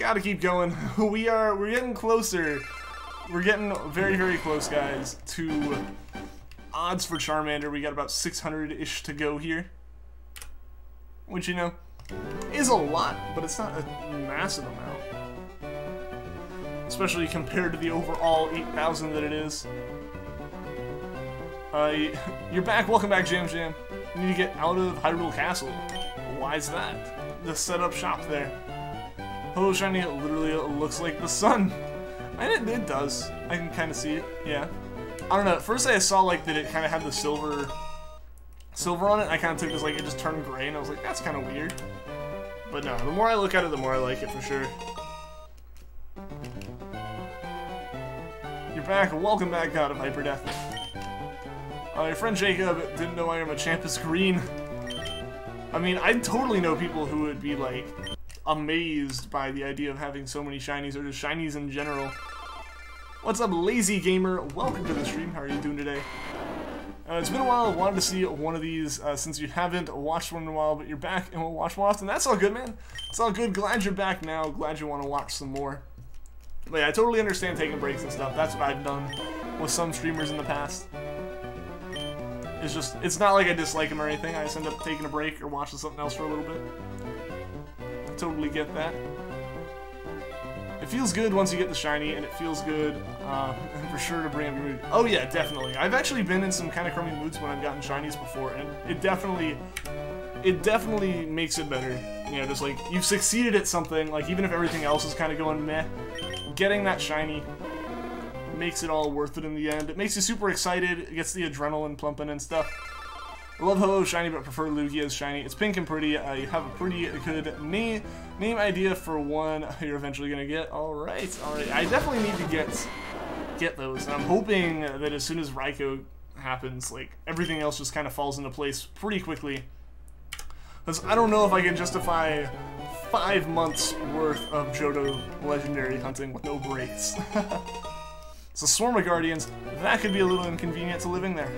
getting closer. We're getting very, very close, guys, to odds for Charmander. We got about 600-ish to go here. Which, you know, is a lot, but it's not a massive amount. Especially compared to the overall 8,000 that it is. You're back. Welcome back, Jam Jam. You need to get out of Hyrule Castle. Why is that? the setup shop there. Hello Shiny literally looks like the sun. And it does. I can kind of see it. Yeah. I don't know. At first I saw like that it kind of had the silver on it. I kind of took it as like it just turned gray, and I was like, that's kind of weird. But no, the more I look at it, the more I like it for sure. You're back. Welcome back, God of Hyperdeath. Your friend Jacob didn't know I am a Champus Green. I mean, I totally know people who would be like amazed by the idea of having so many shinies, or just shinies in general. What's up, Lazy Gamer? Welcome to the stream. How are you doing today? It's been a while. I wanted to see one of these since you haven't watched one in a while, but you're back and we'll watch more often. That's all good, man. It's all good. Glad you're back now. Glad you want to watch some more. But yeah, I totally understand taking breaks and stuff. That's what I've done with some streamers in the past. It's just, it's not like I dislike them or anything. I just end up taking a break or watching something else for a little bit. I totally get that. It feels good once you get the shiny, and it feels good for sure to bring up your mood. Oh yeah, definitely. I've actually been in some kind of crummy moods when I've gotten shinies before, and it definitely makes it better. You know, just like, you've succeeded at something, like even if everything else is kind of going meh, getting that shiny makes it all worth it in the end. It makes you super excited, it gets the adrenaline pumping and stuff. I love Hello Shiny, but prefer Lugia as shiny. It's pink and pretty. You have a pretty good name idea for one you're eventually gonna get. Alright, alright. I definitely need to get those, and I'm hoping that as soon as Raikou happens, like, everything else just kind of falls into place pretty quickly. Because I don't know if I can justify 5 months worth of Johto legendary hunting with no breaks. So Swarm of Guardians, that could be a little inconvenient to living there.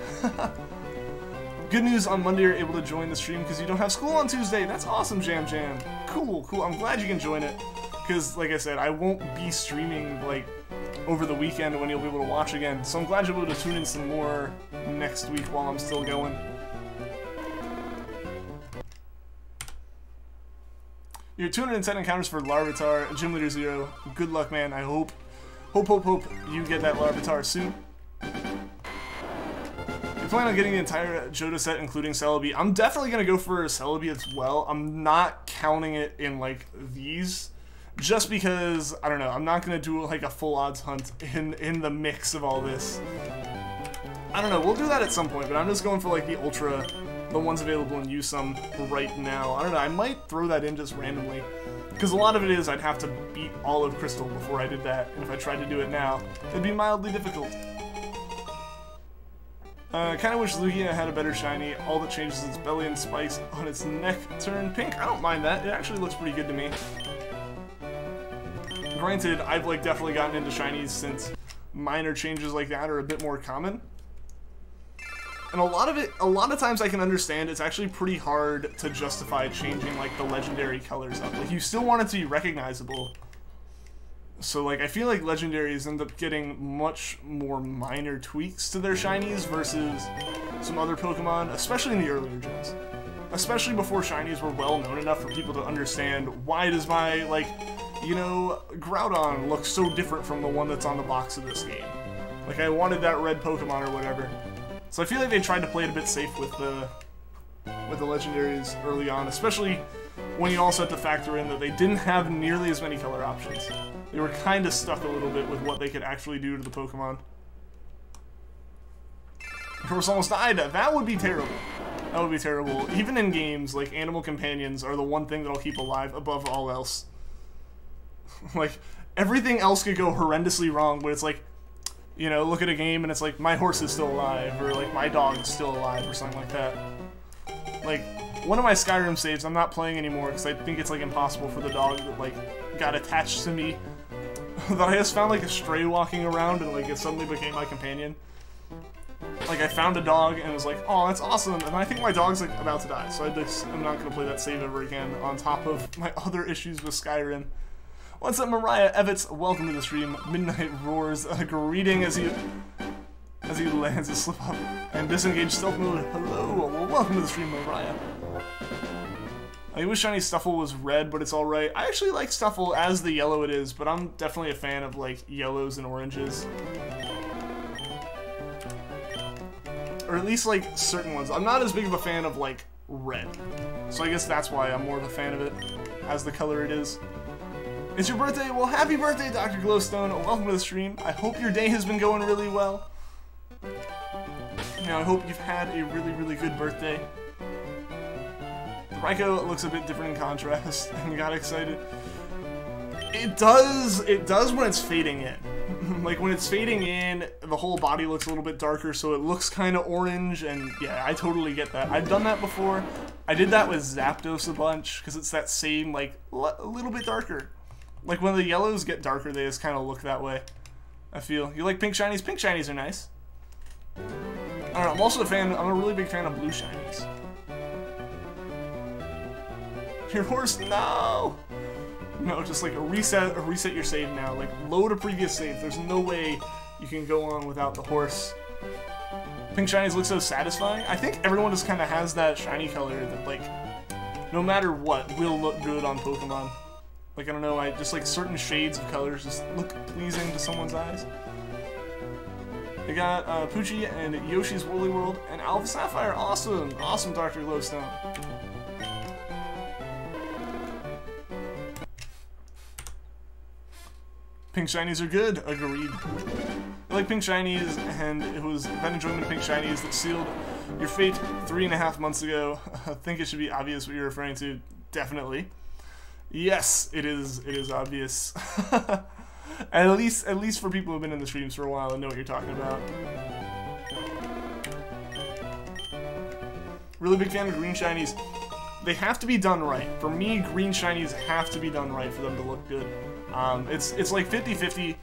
Good news, on Monday you're able to join the stream because you don't have school on Tuesday. That's awesome, Jam Jam. Cool, cool. I'm glad you can join it. Because, like I said, I won't be streaming, like, over the weekend when you'll be able to watch again. So I'm glad you'll be able to tune in some more next week while I'm still going. Your 210 encounters for Larvitar, Gym Leader 0. Good luck, man. I hope you get that Larvitar soon. You plan on getting the entire Johto set, including Celebi. I'm definitely going to go for Celebi as well. I'm not counting it in, like, these. Just because, I don't know, I'm not going to do, like, a full odds hunt in the mix of all this. I don't know, we'll do that at some point, but I'm just going for, like, the Ultra, the ones available in USum right now. I don't know, I might throw that in just randomly. Because a lot of it is I'd have to beat all of Crystal before I did that, and if I tried to do it now, it'd be mildly difficult. Kinda wish Lugia had a better shiny. All that changes is its belly and spikes on its neck turn pink. I don't mind that. It actually looks pretty good to me. Granted, I've like definitely gotten into shinies since minor changes like that are a bit more common. And a lot of times I can understand it's actually pretty hard to justify changing like the legendary colors up. Like you still want it to be recognizable. So like I feel like legendaries end up getting much more minor tweaks to their shinies versus some other Pokemon, especially in the earlier gens. Especially before shinies were well known enough for people to understand why does my, like, you know, Groudon look so different from the one that's on the box of this game. Like I wanted that red Pokemon or whatever. So I feel like they tried to play it a bit safe with the legendaries early on, especially when you also have to factor in that they didn't have nearly as many color options. They were kind of stuck a little bit with what they could actually do to the Pokemon. Of course, almost died. That would be terrible. That would be terrible. Even in games, like, animal companions are the one thing that'll keep alive above all else. Like, everything else could go horrendously wrong, but it's like, you know, look at a game and it's like, my horse is still alive, or like, my dog is still alive, or something like that. Like, one of my Skyrim saves I'm not playing anymore because I think it's like impossible for the dog that like got attached to me that I just found like a stray walking around and like it suddenly became my companion. Like I found a dog and was like, oh, that's awesome, and I think my dog's like about to die, so I'm not gonna play that save ever again on top of my other issues with Skyrim. What's up, Mariah Evans? Welcome to the stream. Midnight Roars, greeting as he lands a slip up and disengage stealth mode. Hello, well, welcome to the stream, Mariah. I wish Shiny Stuffle was red, but it's alright. I actually like Stuffle as the yellow it is, but I'm definitely a fan of, like, yellows and oranges. Or at least, like, certain ones. I'm not as big of a fan of, like, red. So I guess that's why I'm more of a fan of it, as the color it is. It's your birthday? Well, happy birthday, Dr. Glowstone. Welcome to the stream. I hope your day has been going really well. You know, I hope you've had a really, really good birthday. The Raikou looks a bit different in contrast, and got excited. It does when it's fading in. Like, when it's fading in, the whole body looks a little bit darker, so it looks kind of orange, and yeah, I totally get that. I've done that before. I did that with Zapdos a bunch, because it's that same, like, a little bit darker. Like, when the yellows get darker, they just kind of look that way, I feel. You like pink shinies? Pink shinies are nice. I don't know, I'm also I'm a really big fan of blue shinies. Your horse? No! No, just like reset your save now. Like, load a previous save. There's no way you can go on without the horse. Pink shinies look so satisfying. I think everyone just kind of has that shiny color that, like, no matter what, will look good on Pokemon. Like, I don't know, I just like certain shades of colors just look pleasing to someone's eyes. We got Poochyena and Yoshi's Woolly World and Alpha Sapphire. Awesome! Awesome, Dr. Glowstone. Pink shinies are good. Agreed. I like pink shinies, and it was that enjoyment of pink shinies that sealed your fate 3.5 months ago. I think it should be obvious what you're referring to. Definitely. Yes, it is. It is obvious. at least for people who've been in the streams for a while and know what you're talking about. Really big fan of green shinies. They have to be done right. For me, green shinies have to be done right for them to look good. It's like 50-50.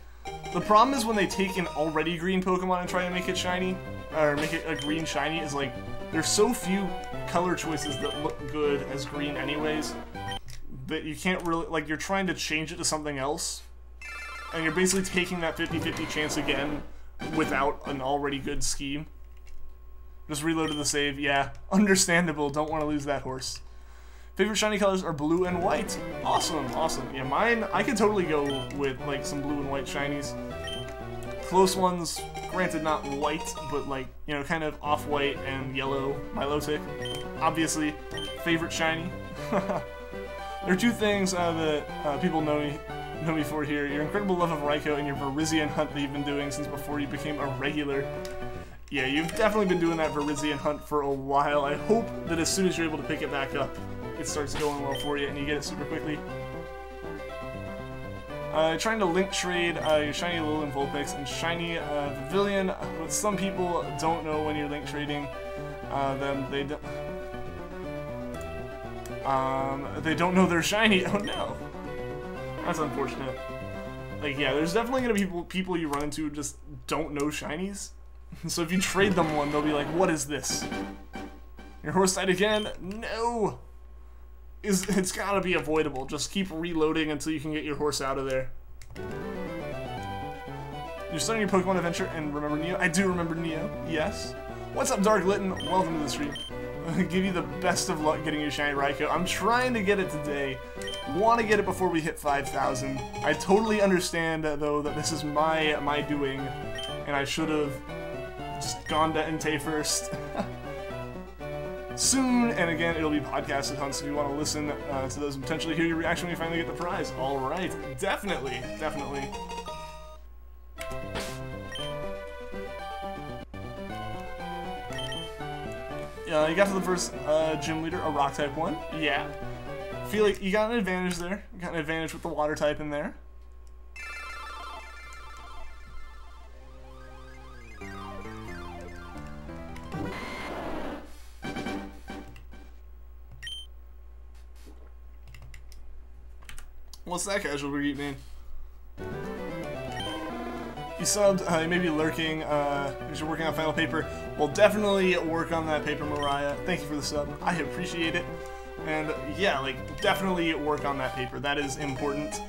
The problem is when they take an already green Pokemon and try to make it shiny, or make it a green shiny, is like there's so few color choices that look good as green anyways. That you can't really, like, you're trying to change it to something else, and you're basically taking that 50-50 chance again without an already good scheme. Just reloaded the save, yeah. Understandable, don't want to lose that horse. Favorite shiny colors are blue and white. Awesome, awesome. Yeah, mine, I could totally go with, like, some blue and white shinies. Close ones, granted not white, but, like, you know, kind of off-white and yellow. Milotic, obviously, favorite shiny. There are two things that people know me for here. Your incredible love of Raikou and your Virizion hunt that you've been doing since before you became a regular. Yeah, you've definitely been doing that Virizion hunt for a while. I hope that as soon as you're able to pick it back up, it starts going well for you and you get it super quickly. Trying to link trade your shiny Alolan Vulpix and shiny Pavilion. What some people don't know when you're link trading them, they don't know they're shiny. Oh no, that's unfortunate. Like, yeah, there's definitely gonna be people you run into who just don't know shinies. So if you trade them one, they'll be like, "What is this? Your horse died again? No." It's gotta be avoidable. Just keep reloading until you can get your horse out of there. You're starting your Pokemon adventure and remember Neo? I do remember Neo, yes. What's up, Dark Litten? Welcome to the stream. I'll give you the best of luck getting your shiny Raikou. I'm trying to get it today. Want to get it before we hit 5,000. I totally understand, though, that this is my doing, and I should have just gone to Entei first. Soon, and again, it'll be podcasted hunts if you want to listen to those and potentially hear your reaction when you finally get the prize. Alright, definitely, definitely. You got to the first gym leader, a rock type one. Yeah. Feel like you got an advantage there. You got an advantage with the water type in there. What's that casual greet mean? You subbed, you may be lurking, because you're working on final paper. We'll definitely work on that paper, Mariah. Thank you for the sub. I appreciate it. And yeah, like, definitely work on that paper. That is important.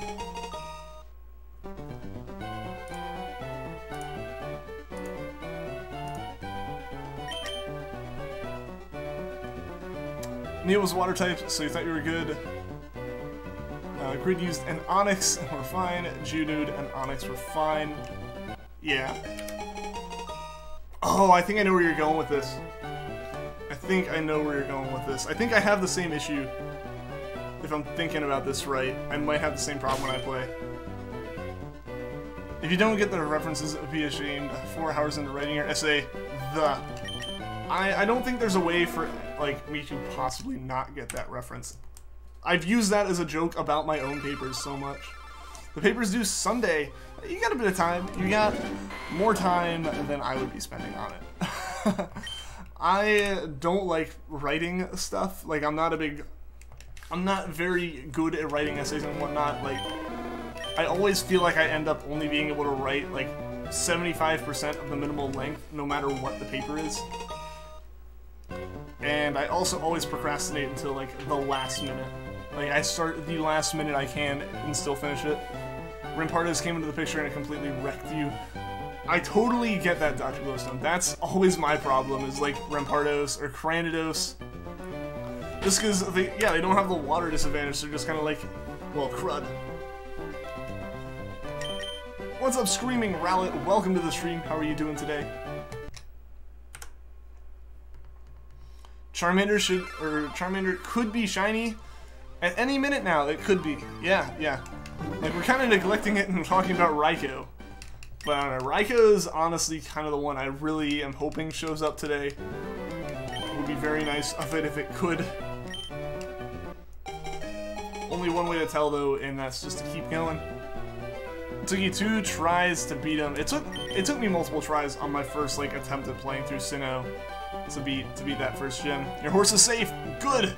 Neo was water type, so you thought you were good. Grid used an Onyx, and we're fine. Geodude and Onyx were fine. Yeah. Oh, I think I know where you're going with this. I think I know where you're going with this. I think I have the same issue. If I'm thinking about this right, I might have the same problem when I play. If you don't get the references, be ashamed. 4 hours into writing your essay, I don't think there's a way for like me to possibly not get that reference. I've used that as a joke about my own papers so much. The papers due Sunday. You got a bit of time. You got more time than I would be spending on it. I don't like writing stuff. Like, I'm not very good at writing essays and whatnot. Like, I always feel like I end up only being able to write like 75% of the minimal length, no matter what the paper is. And I also always procrastinate until like the last minute. Like, I start the last minute I can and still finish it. Rampardos came into the picture and it completely wrecked you. I totally get that, Dr. Glowstone. That's always my problem, is like Rampardos or Cranidos. Just because they don't have the water disadvantage, so they're just kind of like, well, crud. What's up, Screaming Rowlet? Welcome to the stream. How are you doing today? Charmander could be shiny at any minute now. It could be. Yeah. Like, we're kind of neglecting it and talking about Raikou. But I don't know, Raikou is honestly kind of the one I really am hoping shows up today. It would be very nice of it if it could. Only one way to tell though, and that's just to keep going. It took you 2 tries to beat him. It took me multiple tries on my first like attempt at playing through Sinnoh to beat that first gym. Your horse is safe. Good.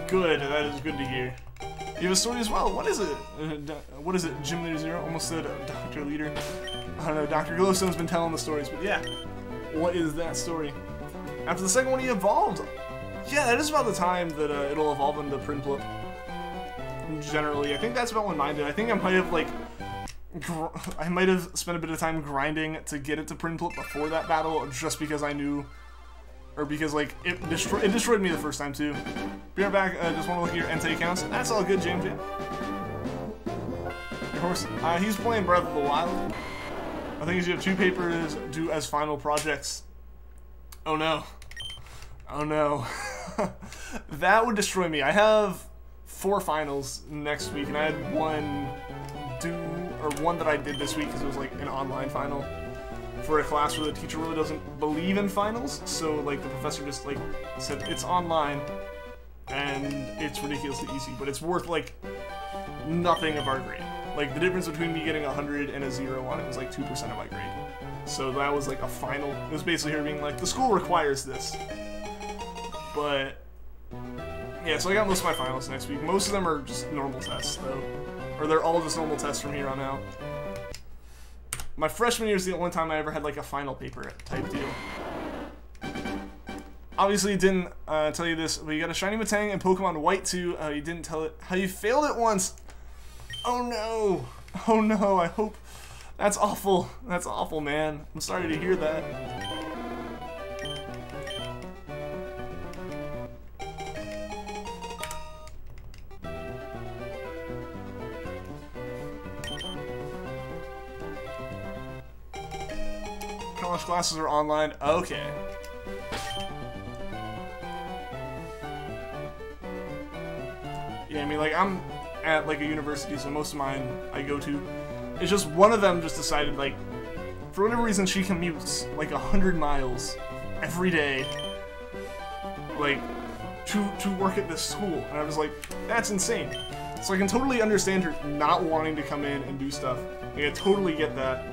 Good. That is good to hear. You have a story as well. What is it? What is it? Gym Leader Zero? Almost said Dr. Leader. I don't know. Dr. Glowstone's been telling the stories, but yeah. What is that story? After the second one, he evolved. Yeah, that is about the time that it'll evolve into Prinplup. Generally, I think that's about when mine did. I think I might have like, I might have spent a bit of time grinding to get it to Prinplup before that battle, just because I knew. Or because, like, it destroyed me the first time, too. Be right back. Just want to look at your Entei accounts. That's all good, Jam. Your horse, he's playing Breath of the Wild. I think you have 2 papers due as final projects. Oh, no. Oh, no. That would destroy me. I have 4 finals next week, and I had one that I did this week because it was, like, an online final. For a class where the teacher really doesn't believe in finals, so like the professor just like said it's online and it's ridiculously easy, but it's worth like nothing of our grade. Like the difference between me getting 100 and a 0 on it was like 2% of my grade. So that was like a final. It was basically her being like, the school requires this. But yeah, so I got most of my finals next week. Most of them are just normal tests though, or they're all just normal tests from here on out. My freshman year is the only time I ever had like a final paper type deal. Obviously, didn't tell you this, but you got a shiny Metang and Pokemon White too. You didn't tell it how you failed it once. Oh no! Oh no! I hope that's awful. That's awful, man. I'm sorry to hear that. College classes are online. Okay. Yeah, I mean, like, I'm at, like, a university, so most of mine I go to. It's just one of them just decided, like, for whatever reason, she commutes, like, 100 miles every day, like, to work at this school. And I was like, that's insane. So I can totally understand her not wanting to come in and do stuff. Like, I totally get that.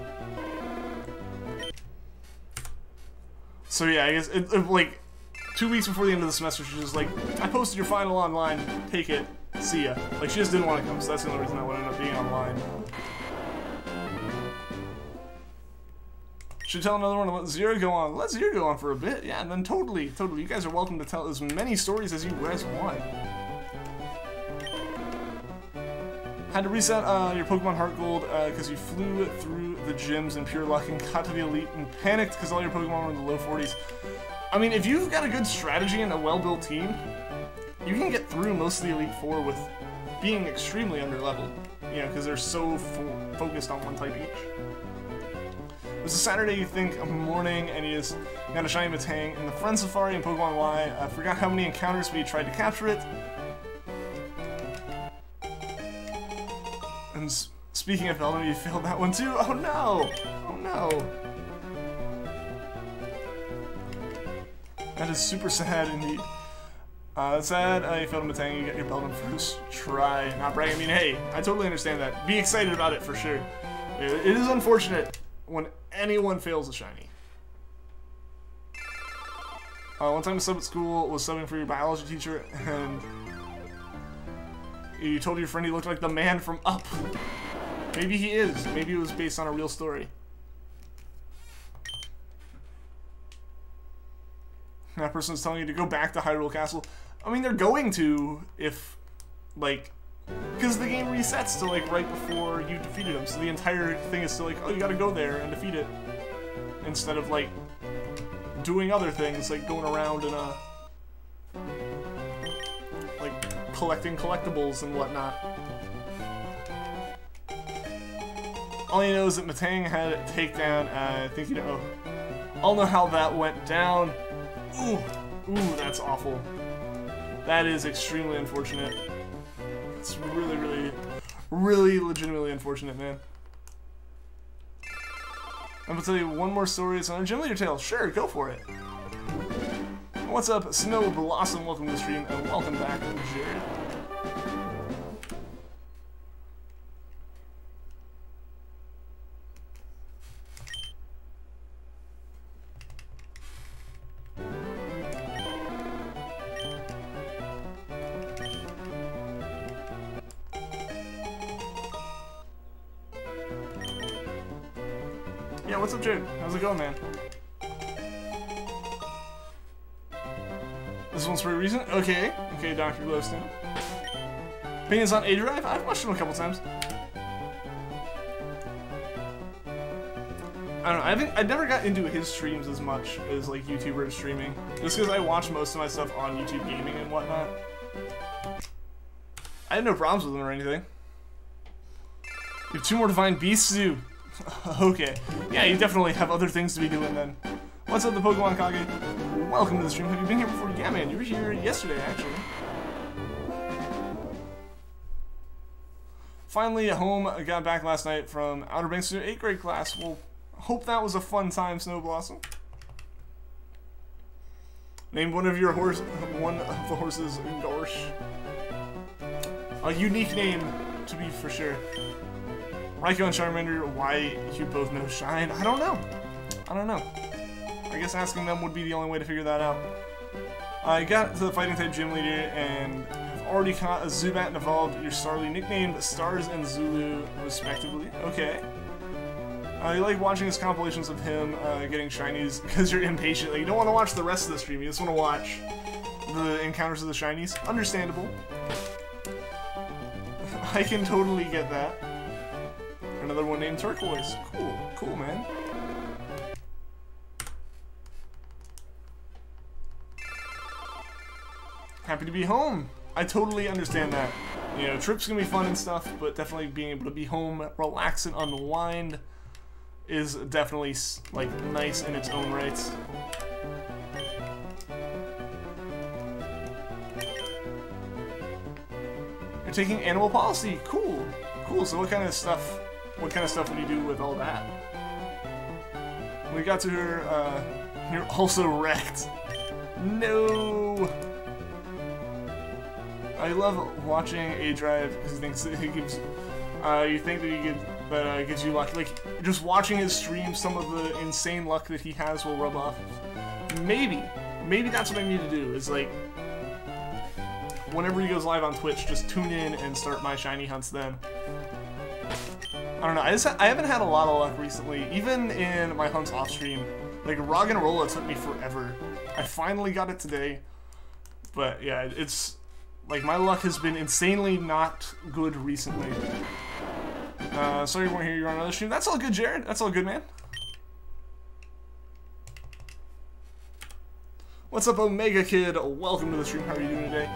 So yeah, I guess, like, 2 weeks before the end of the semester, she's just like, I posted your final online, take it, see ya. Like, she just didn't want to come, so that's the only reason I would end up being online. Should tell another one to let Zero go on. Let Zero go on for a bit, yeah, and then totally, you guys are welcome to tell as many stories as you guys want. Had to reset your Pokemon Heart Gold because you flew through the gyms in pure luck and got to the Elite and panicked because all your Pokemon were in the low 40s. I mean, if you've got a good strategy and a well-built team, you can get through most of the Elite Four with being extremely underleveled. You know, because they're so focused on one type each. was a Saturday, you think, a morning, and you just got a shiny Metang in the Friend Safari in Pokemon Y. I forgot how many encounters we tried to capture it. And speaking of Beldum, you failed that one too. Oh no! Oh no! That is super sad indeed. That's sad. You failed a Metang, you got your Beldum first try. Not bragging. I mean, hey, I totally understand that. Be excited about it for sure. It is unfortunate when anyone fails a shiny. One time a sub at school was subbing for your biology teacher, and you told your friend he looked like the man from Up. Maybe he is. Maybe it was based on a real story. That person's telling you to go back to Hyrule Castle. I mean, they're going to if, like, because the game resets to, like, right before you defeated him. So the entire thing is still like, oh, you gotta go there and defeat it. Instead of, like, doing other things, like going around and, like, collecting collectibles and whatnot. All you know is that Metang had a takedown. I think you know. I'll know how that went down. Ooh, ooh, that's awful. That is extremely unfortunate. It's really, really, really legitimately unfortunate, man. I'm gonna tell you one more story. It's on a Gym Leader tale. Sure, go for it. What's up, Snow Blossom? Welcome to the stream, and welcome back, Jared. Yeah, what's up, Jared? How's it going, man? This one's for a reason? Okay. Okay, Dr. Glowstone. Opinions on A-Drive? I've watched him a couple times. I don't know, I never got into his streams as much as, like, YouTubers streaming. Just because I watch most of my stuff on YouTube Gaming and whatnot. I had no problems with him or anything. You have 2 more Divine Beasts to do. Okay. Yeah, you definitely have other things to be doing then. What's up, the Pokemon Kage? Welcome to the stream. Have you been here before? Yeah, man, you were here yesterday, actually. Finally at home. I got back last night from Outer Banks to 8th grade class. Well, hope that was a fun time, Snow Blossom. Name one of the horses Gorsh. A unique name, to be for sure. Raikou and Charmander, why you both know Shine? I don't know. I don't know. I guess asking them would be the only way to figure that out. I got to the Fighting type Gym Leader and have already caught a Zubat and evolved your Starly, nicknamed Stars and Zulu, respectively. Okay. You like watching his compilations of him getting Shinies because you're impatient. Like, you don't want to watch the rest of the stream. You just want to watch the encounters of the Shinies. Understandable. I can totally get that. Another one named Turquoise. Cool. Cool, man. Happy to be home. I totally understand that. You know, trips can be fun and stuff, but definitely being able to be home, relax and unwind is definitely, like, nice in its own rights. You're taking animal policy. Cool. Cool. So what kind of stuff would you do with all that? When we got to her, you're also wrecked. No. I love watching A-Drive because he thinks that he gives. You think that gives you luck. Like, just watching his stream, some of the insane luck that he has will rub off. Maybe that's what I need to do. Is like, whenever he goes live on Twitch, just tune in and start my shiny hunts then. I don't know. I haven't had a lot of luck recently, even in my hunts off stream. Like, Roggenrola took me forever. I finally got it today, but yeah, it's. Like, my luck has been insanely not good recently. Sorry you weren't here, you're on another stream. That's all good, Jared. That's all good, man. What's up, Omega Kid? Welcome to the stream. How are you doing today?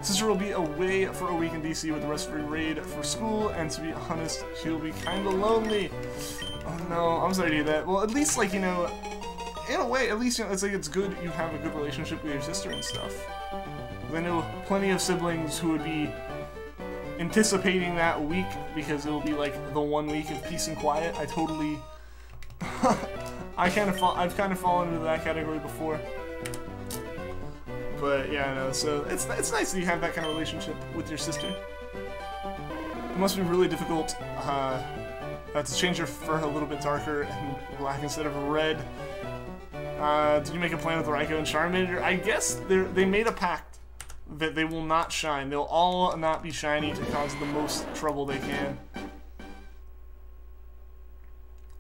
Sister will be away for a week in DC with the rest of her raid for school, and to be honest, she'll be kinda lonely. Oh no, I'm sorry to hear that. Well, at least, like, you know, in a way, at least, you know, it's like it's good you have a good relationship with your sister and stuff. I know plenty of siblings who would be anticipating that week because it'll be like the 1 week of peace and quiet. I totally, I've kind of fallen into that category before. But yeah, no. So it's nice that you have that kind of relationship with your sister. It must be really difficult to change your fur a little bit darker and black instead of red. Did you make a plan with Raikou and Charmander? I guess they made a pact that they will not shine. They'll all not be shiny to cause the most trouble they can.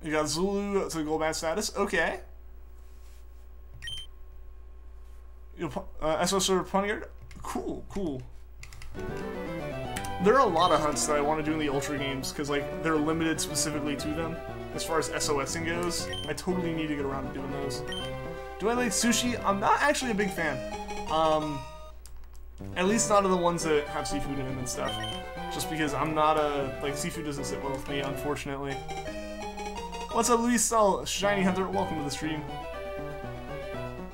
You got Zulu to gold match status? Okay. SOS for Ponyard? Cool, cool. There are a lot of hunts that I want to do in the Ultra games, because like they're limited specifically to them. As far as SOSing goes, I totally need to get around to doing those. Do I like sushi? I'm not actually a big fan. At least not of the ones that have seafood in them and stuff. Just because I'm not a, like, seafood doesn't sit well with me, unfortunately. What's up, Luis Sal, Shiny Hunter? Welcome to the stream.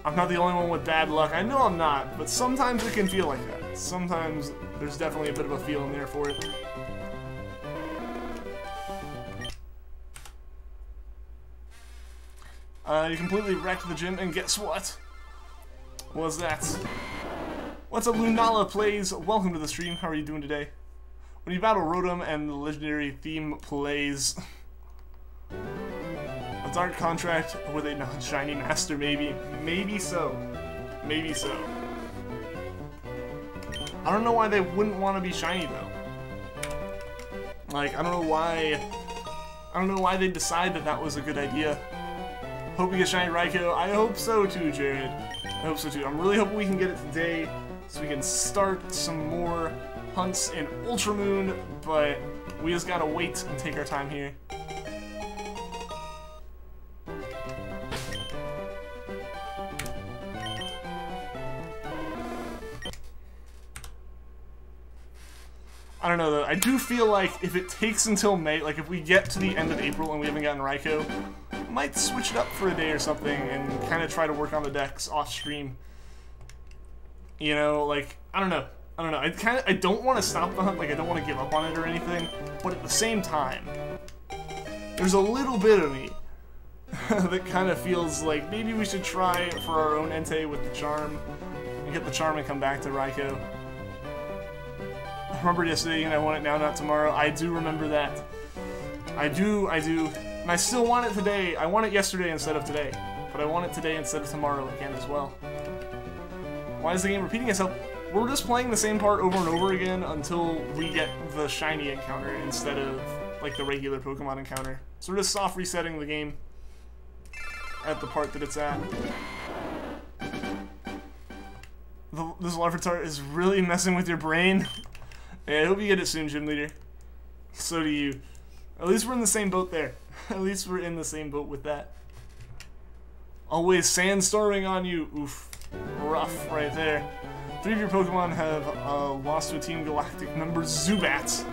I'm not the only one with bad luck. I know I'm not, but sometimes it can feel like that. Sometimes there's definitely a bit of a feeling there for it. You completely wrecked the gym, and guess what? What was that? What's up, Lunala Plays? Welcome to the stream. How are you doing today? When you battle Rotom and the legendary theme plays... A dark contract with a non-shiny master, maybe. Maybe so. Maybe so. I don't know why they wouldn't want to be shiny, though. Like, I don't know why they decide that that was a good idea. Hope we get shiny Raikou. I hope so too, Jared. I hope so too. I'm really hoping we can get it today so we can start some more hunts in Ultra Moon, but we just gotta wait and take our time here. I don't know though, I do feel like if it takes until May, like if we get to the end of April and we haven't gotten Raikou, I might switch it up for a day or something and kind of try to work on the decks off stream. You know, like, I don't know. I don't want to stop the hunt, like I don't want to give up on it or anything, but at the same time, there's a little bit of me that kind of feels like maybe we should try for our own Entei with the Charm, and get the Charm and come back to Raikou. I remembered yesterday, and I want it now, not tomorrow. I do remember that. I do. And I still want it today. I want it yesterday instead of today. But I want it today instead of tomorrow again as well. Why is the game repeating itself? We're just playing the same part over and over again until we get the shiny encounter instead of, like, the regular Pokemon encounter. So we're just soft resetting the game at the part that it's at. This larva tart is really messing with your brain. Yeah, I hope you get it soon, Gym Leader. So do you. At least we're in the same boat there. At least we're in the same boat with that. Always sandstorming on you. Oof. Rough right there. 3 of your Pokemon have lost to a Team Galactic member, Zubats.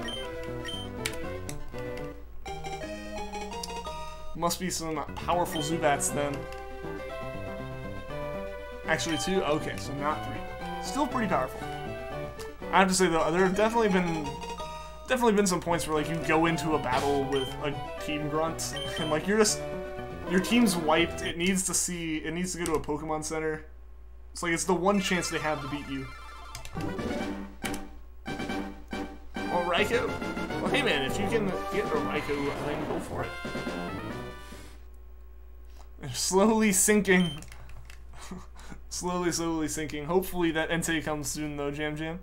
Must be some powerful Zubats then. Actually 2? Okay, so not 3. Still pretty powerful. I have to say though, there have definitely been some points where like you go into a battle with a Team Grunt and like your team's wiped. It needs to go to a Pokemon Center. It's like it's the one chance they have to beat you. Well, Raikou? Well, hey man, if you can get a Raikou, then go for it. They're slowly sinking. slowly sinking. Hopefully that Entei comes soon though, Jam Jam.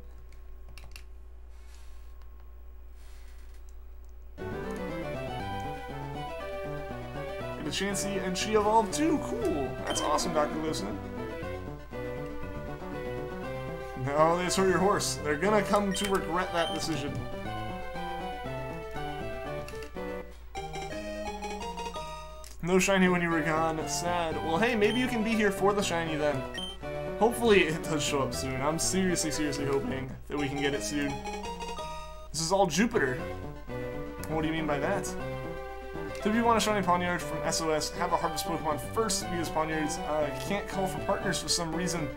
Get a Chansey, and she evolved too. Cool. That's awesome, Dr. Listen. No, they just hurt your horse. They're gonna come to regret that decision. No shiny when you were gone. Sad. Well, hey, maybe you can be here for the shiny then. Hopefully it does show up soon. I'm seriously hoping that we can get it soon. This is all Jupiter. What do you mean by that? If you want a shiny Pawniard from SOS, have a Harvest Pokemon first because Pawniards can't call for partners for some reason.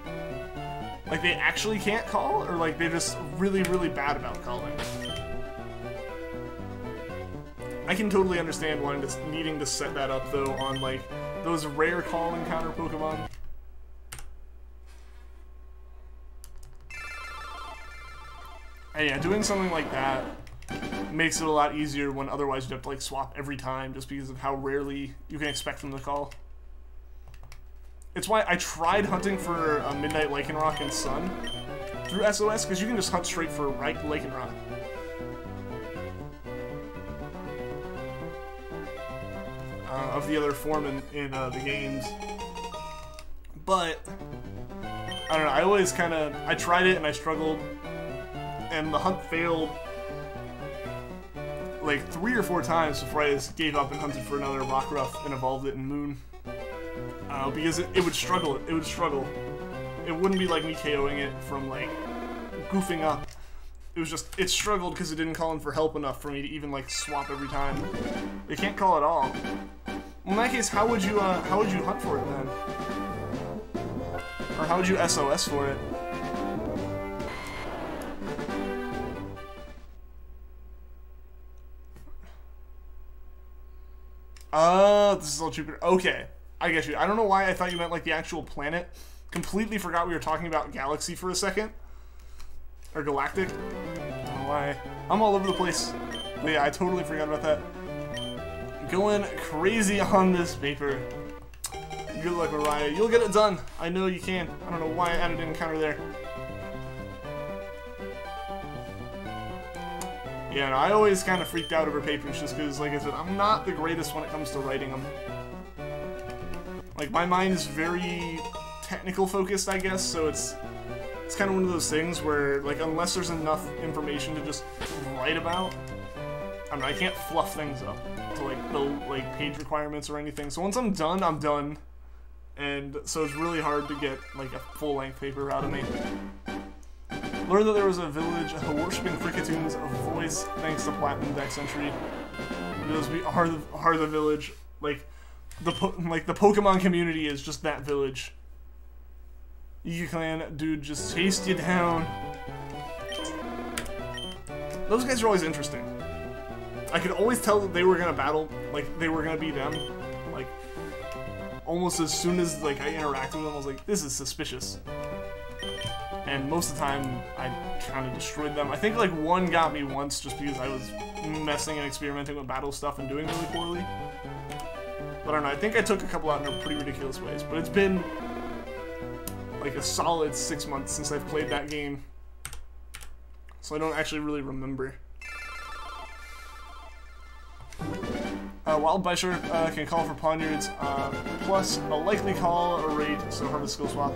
Like they actually can't call, or like they're just really bad about calling. I can totally understand needing to set that up though on like those rare call encounter Pokemon. And yeah, doing something like that makes it a lot easier when otherwise you'd have to like swap every time just because of how rarely you can expect them to call. It's why I tried hunting for Midnight Lycanroc and Sun through SOS, because you can just hunt straight for Lycanroc. Of the other form in the games. But, I don't know, I always I tried it and I struggled, and the hunt failed like 3 or 4 times before I just gave up and hunted for another Rockruff and evolved it in Moon. Because it would struggle, it would struggle. It wouldn't be like me KOing it from like goofing up. It was just, it struggled because it didn't call in for help enough for me to even like swap every time. They can't call at all. Well, in that case, how would you hunt for it then? Or how would you SOS for it? Oh, this is all Jupiter. Okay, I get you. I don't know why I thought you meant like the actual planet. Completely forgot we were talking about galaxy for a second. Or galactic. I don't know why. I'm all over the place. But yeah, I totally forgot about that. Going crazy on this paper. Good luck, Mariah. You'll get it done. I know you can. I don't know why I added an encounter there. Yeah, no, I always kind of freaked out over papers just because, like I said, I'm not the greatest when it comes to writing them. Like, my mind is very technical focused, I guess, so it's kind of one of those things where, like, unless there's enough information to just write about, I don't know, I can't fluff things up to, like, the, like, page requirements or anything. So once I'm done, I'm done. And so it's really hard to get, like, a full-length paper out of me. Learned that there was a village worshipping Crickettoon's voice thanks to Platinum Dex entry. Those are the village. Like the Pokemon community is just that village. Clan, dude, just chased you down. Those guys are always interesting. I could always tell that they were gonna battle, like they were gonna be them. Like almost as soon as like I interacted with them, I was like, this is suspicious. And most of the time, I kind of destroyed them. I think, like, one got me once just because I was messing and experimenting with battle stuff and doing really poorly. But I don't know, I think I took a couple out in pretty ridiculous ways. But it's been, like, a solid 6 months since I've played that game. So I don't actually really remember. Wild Bisharp can call for Pawniards, plus a likely call or raid, so Harvest Skill Swap.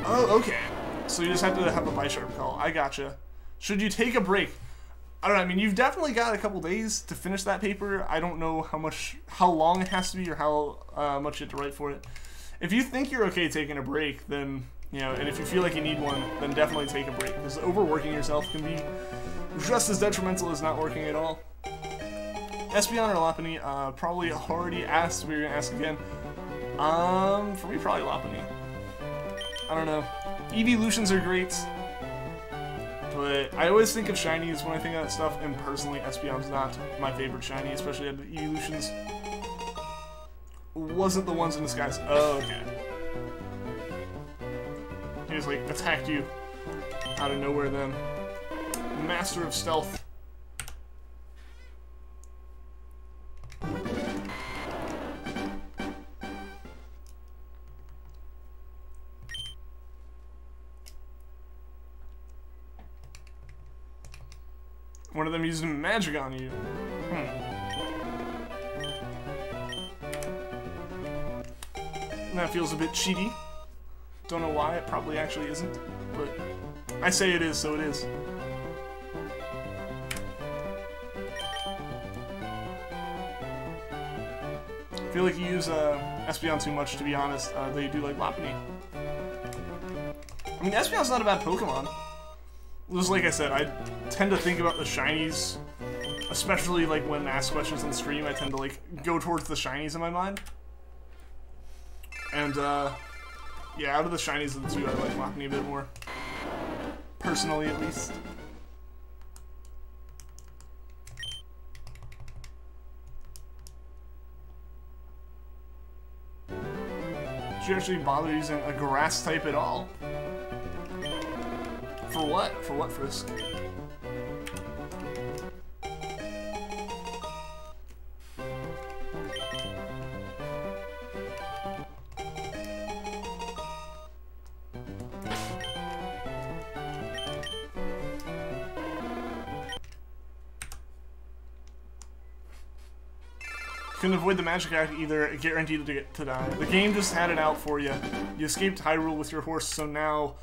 Oh, okay. So you just have to have a Bisharp call. I gotcha. Should you take a break? I don't know. I mean, you've definitely got a couple days to finish that paper. I don't know how long it has to be or how much you have to write for it. If you think you're okay taking a break, then, you know, and if you feel like you need one, then definitely take a break. Because overworking yourself can be just as detrimental as not working at all. Espeon or Lopunny? Probably already asked. We were going to ask again. For me, probably Lopunny. I don't know. Evolutions are great, but I always think of Shinies when I think of that stuff, and personally, Espeon's not my favorite Shiny, especially out of the Evolutions. Wasn't the ones in disguise. Oh, okay. He just, like, attacked you out of nowhere then. Master of Stealth. One of them using magic on you. That feels a bit cheaty. Don't know why, it probably actually isn't. But I say it is, so it is. I feel like you use Espeon too much, to be honest. They do like Lopunny. I mean, Espeon's not a bad Pokemon. Just like I said, I tend to think about the Shinies, especially like when asked questions on stream, I tend to like go towards the Shinies in my mind. And yeah, out of the Shinies of the two, I like Lockney a bit more. Personally, at least. Did you actually bother using a grass type at all? For what? For what, Frisk? Couldn't avoid the magic act either, guaranteed to die. The game just had it out for you. You escaped Hyrule with your horse, so now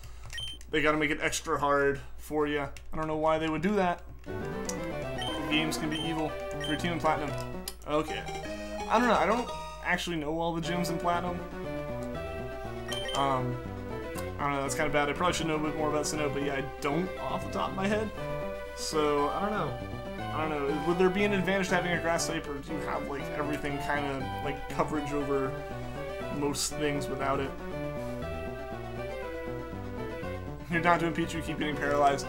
they gotta make it extra hard for you. I don't know why they would do that. The games can be evil. For your team in Platinum. Okay. I don't know, I don't actually know all the gyms in Platinum. I don't know, that's kind of bad. I probably should know a bit more about Sinnoh, but yeah, I don't off the top of my head. So, I don't know. I don't know, would there be an advantage to having a grass type, or do you have like everything kind of like coverage over most things without it? You're not doing Pichu, keep getting paralyzed.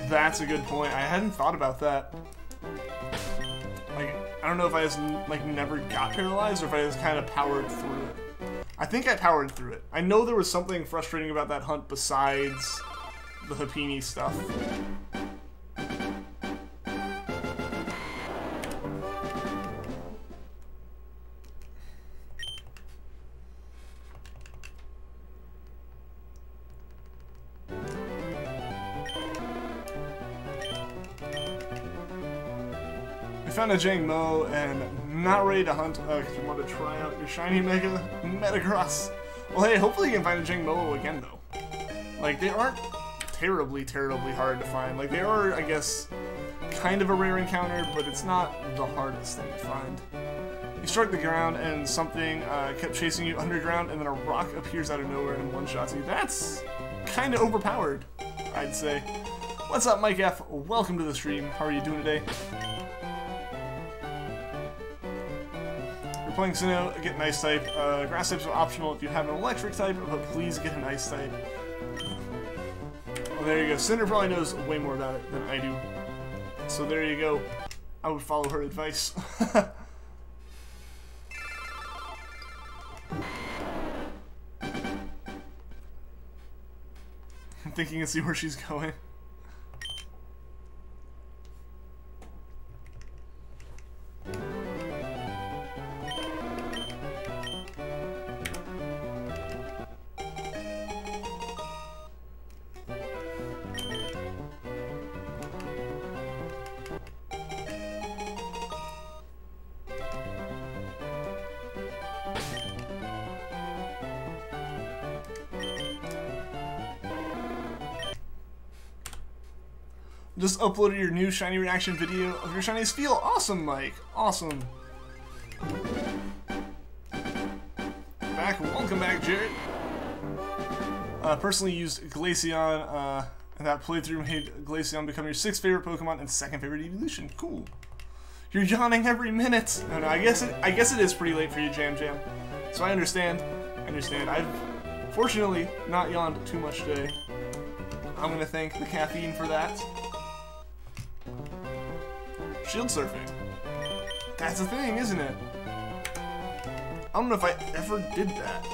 That's a good point. I hadn't thought about that. Like, I don't know if I just like never got paralyzed or if I just kind of powered through it. I think I powered through it. I know there was something frustrating about that hunt besides the Happiny stuff. Found a Jangmo-o and not ready to hunt because you want to try out your shiny Metagross. Well, hey, hopefully you can find a Jangmo-o again, though. Like, they aren't terribly hard to find. Like, they are, I guess, kind of a rare encounter, but it's not the hardest thing to find. You struck the ground and something kept chasing you underground, and then a rock appears out of nowhere and one-shots you. That's kind of overpowered, I'd say. What's up, Mike F? Welcome to the stream. How are you doing today? Playing Sinnoh, get an ice type. Grass types are optional if you have an electric type, but please get an ice type. Well, there you go. Cinder probably knows way more about it than I do. So there you go. I would follow her advice. I'm thinking to see where she's going. Just uploaded your new shiny reaction video of your shinies feel. Awesome, Mike. Awesome. Welcome back, Jared. Personally used Glaceon, and that playthrough made Glaceon become your 6th favorite Pokemon and 2nd favorite evolution. Cool. You're yawning every minute. No, I guess it is pretty late for you, Jam Jam. So I understand. I've fortunately not yawned too much today. I'm gonna thank the caffeine for that. Shield surfing. That's a thing, isn't it? I don't know if I ever did that.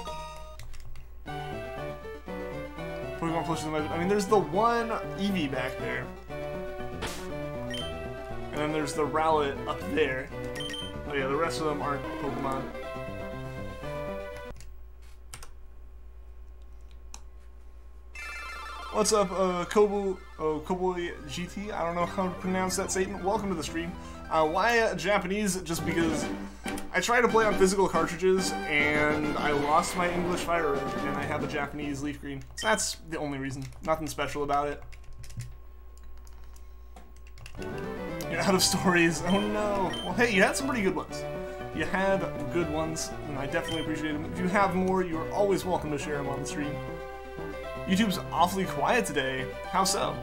Pokemon closer than I mean, there's the one Eevee back there. And then there's the Rowlet up there. Oh yeah, the rest of them aren't Pokemon. What's up, Kobo GT? I don't know how to pronounce that, Satan. Welcome to the stream. Why Japanese? Just because I try to play on physical cartridges, and I lost my English Fire Red, and I have a Japanese Leafgreen. So that's the only reason. Nothing special about it. You're out of stories. Oh no. Well, hey, you had some pretty good ones. You had good ones, and I definitely appreciate them. If you have more, you are always welcome to share them on the stream. YouTube's awfully quiet today. How so?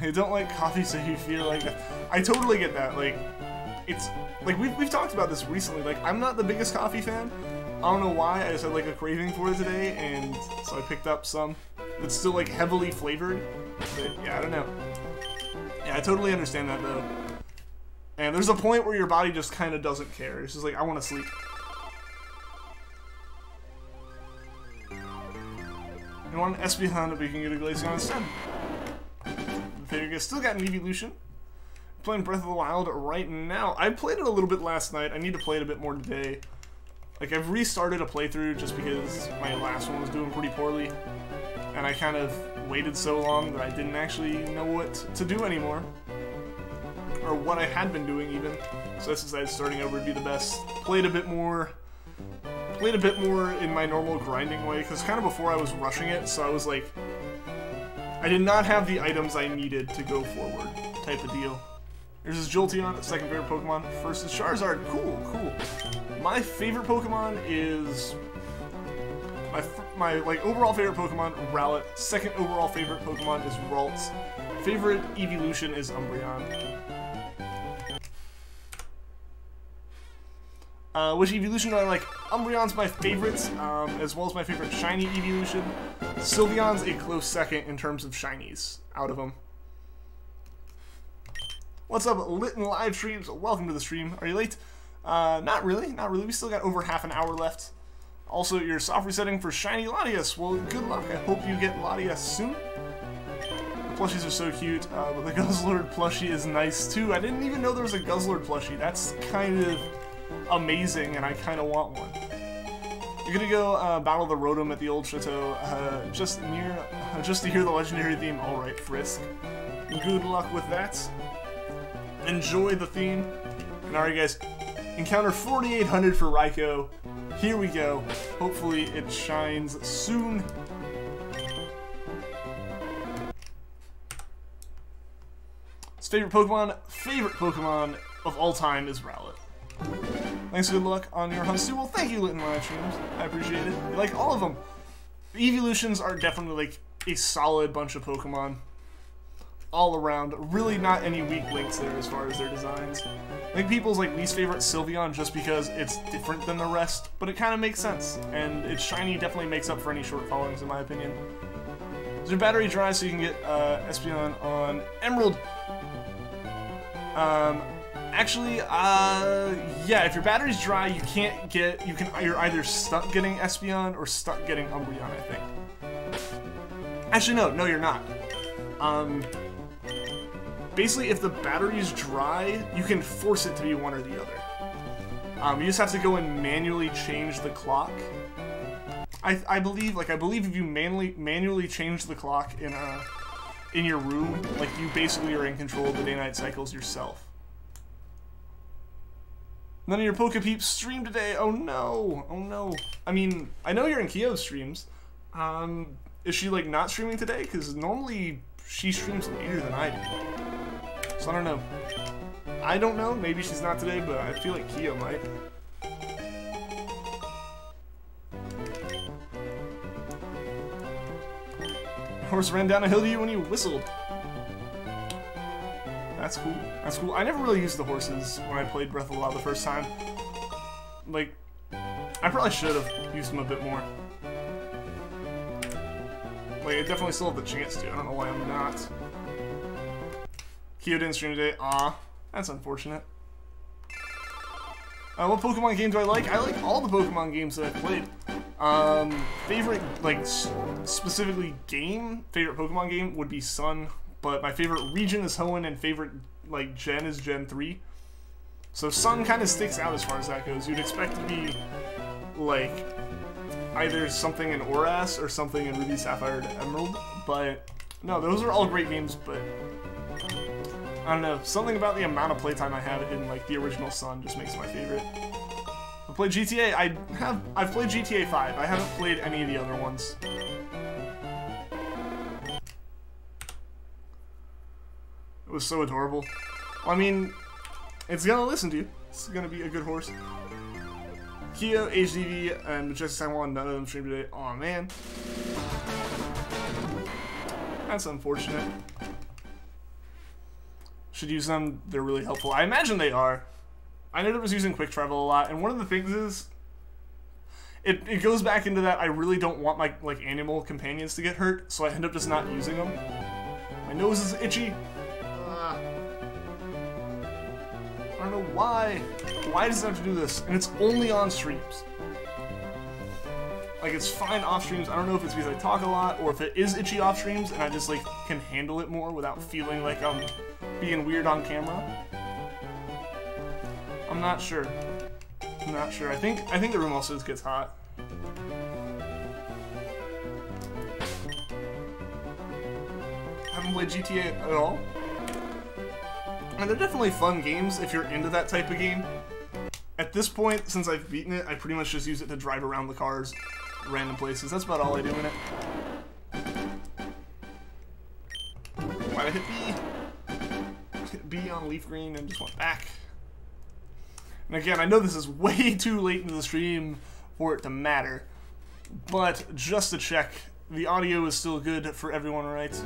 I don't like coffee, so you feel like that. I totally get that. Like, it's like we've talked about this recently. Like, I'm not the biggest coffee fan. I don't know why. I just had like a craving for it today, and so I picked up some. It's still like heavily flavored, but yeah, I don't know. Yeah, I totally understand that though. And there's a point where your body just kind of doesn't care. It's just like, I want to sleep. You want an Espeon, but you can get a Glaceon instead. Still got an Evolution. Playing Breath of the Wild right now. I played it a little bit last night. I need to play it a bit more today. Like, I've restarted a playthrough just because my last one was doing pretty poorly. And I kind of waited so long that I didn't actually know what to do anymore. Or what I had been doing, even. So I decided starting over would be the best. Played a bit more in my normal grinding way, because kind of before I was rushing it, so I was like, I did not have the items I needed to go forward, type of deal. Here's this Jolteon, second favorite Pokemon. First is Charizard. Cool, cool. My favorite Pokemon is my like overall favorite Pokemon, Rowlet. Second overall favorite Pokemon is Ralts. Favorite evolution is Umbreon. Which evolution do I like? Umbreon's my favorite, as well as my favorite shiny evolution. Sylveon's a close second in terms of shinies out of them. What's up, Lit and Live Streams? Welcome to the stream. Are you late? Not really, not really. We still got over half an hour left. Also, your soft resetting for shiny Latias. Well, good luck. I hope you get Latias soon. The plushies are so cute, but the Guzzlord plushie is nice too. I didn't even know there was a Guzzlord plushie. That's kind of amazing, and I kind of want one. You're gonna go battle the Rotom at the old chateau, just to hear the legendary theme. All right, Frisk. Good luck with that. Enjoy the theme. And alright, guys, encounter 4800 for Raikou. Here we go. Hopefully, it shines soon. His favorite Pokemon of all time is Rowlet. Thanks, good luck on your hunts too. Well, thank you, Lit and Live Streams. I appreciate it. I like all of them. The evolutions are definitely like a solid bunch of Pokemon. All around. Really not any weak links there as far as their designs. I think people's like least favorite Sylveon just because it's different than the rest, but it kind of makes sense. And its shiny definitely makes up for any shortfallings in my opinion. Is your battery dry so you can get Espeon on Emerald? Actually, yeah, if your battery's dry, you can't get, you're either stuck getting Espeon or stuck getting Umbreon, I think. Actually, no, you're not. Basically, if the battery's dry, you can force it to be one or the other. You just have to go and manually change the clock. I believe if you manually change the clock in your room, like, you basically are in control of the day-night cycles yourself. None of your Pokepeeps stream today. Oh no. Oh no. I mean, I know you're in Kyo's streams. Is she like not streaming today? Because normally she streams later than I do. So I don't know. I don't know. Maybe she's not today, but I feel like Kyo might. Horse ran down a hill to you when you whistled. That's cool. That's cool. I never really used the horses when I played Breath of the Wild the first time. Like, I probably should have used them a bit more. Like, I definitely still have the chance to. I don't know why I'm not. Kyo didn't stream today. Aw, that's unfortunate. What Pokemon game do I like? I like all the Pokemon games that I've played. Favorite, like, specifically favorite Pokemon game would be Sun. But my favorite region is Hoenn, and favorite, like, gen is Gen 3. So Sun kind of sticks out as far as that goes. You'd expect to be, like, either something in Oras or something in Ruby, Sapphire, to Emerald. But, no, those are all great games, but I don't know. Something about the amount of playtime I have in, like, the original Sun just makes it my favorite. I played GTA. I've played GTA 5. I haven't played any of the other ones. It was so adorable. Well, I mean, it's gonna listen to you. It's gonna be a good horse. Kyo, HDV, and Majestic Taiwan, none of them streamed today. Aw, man. That's unfortunate. Should use them, they're really helpful. I imagine they are. I know I was using quick travel a lot, and one of the things is, it goes back into that I really don't want my like animal companions to get hurt, so I end up just not using them. My nose is itchy. I don't know why. Why does it have to do this? And it's only on streams. Like, it's fine off streams. I don't know if it's because I talk a lot, or if it is itchy off streams, and I just, like, can handle it more without feeling like I'm being weird on camera. I'm not sure. I'm not sure. I think the room also just gets hot. Haven't played GTA at all. And they're definitely fun games if you're into that type of game. At this point, since I've beaten it, I pretty much just use it to drive around the cars, random places. That's about all I do in it. Why'd I hit B? Hit B on Leafgreen and just went back. And again, I know this is way too late into the stream for it to matter, but just to check, the audio is still good for everyone, right? Did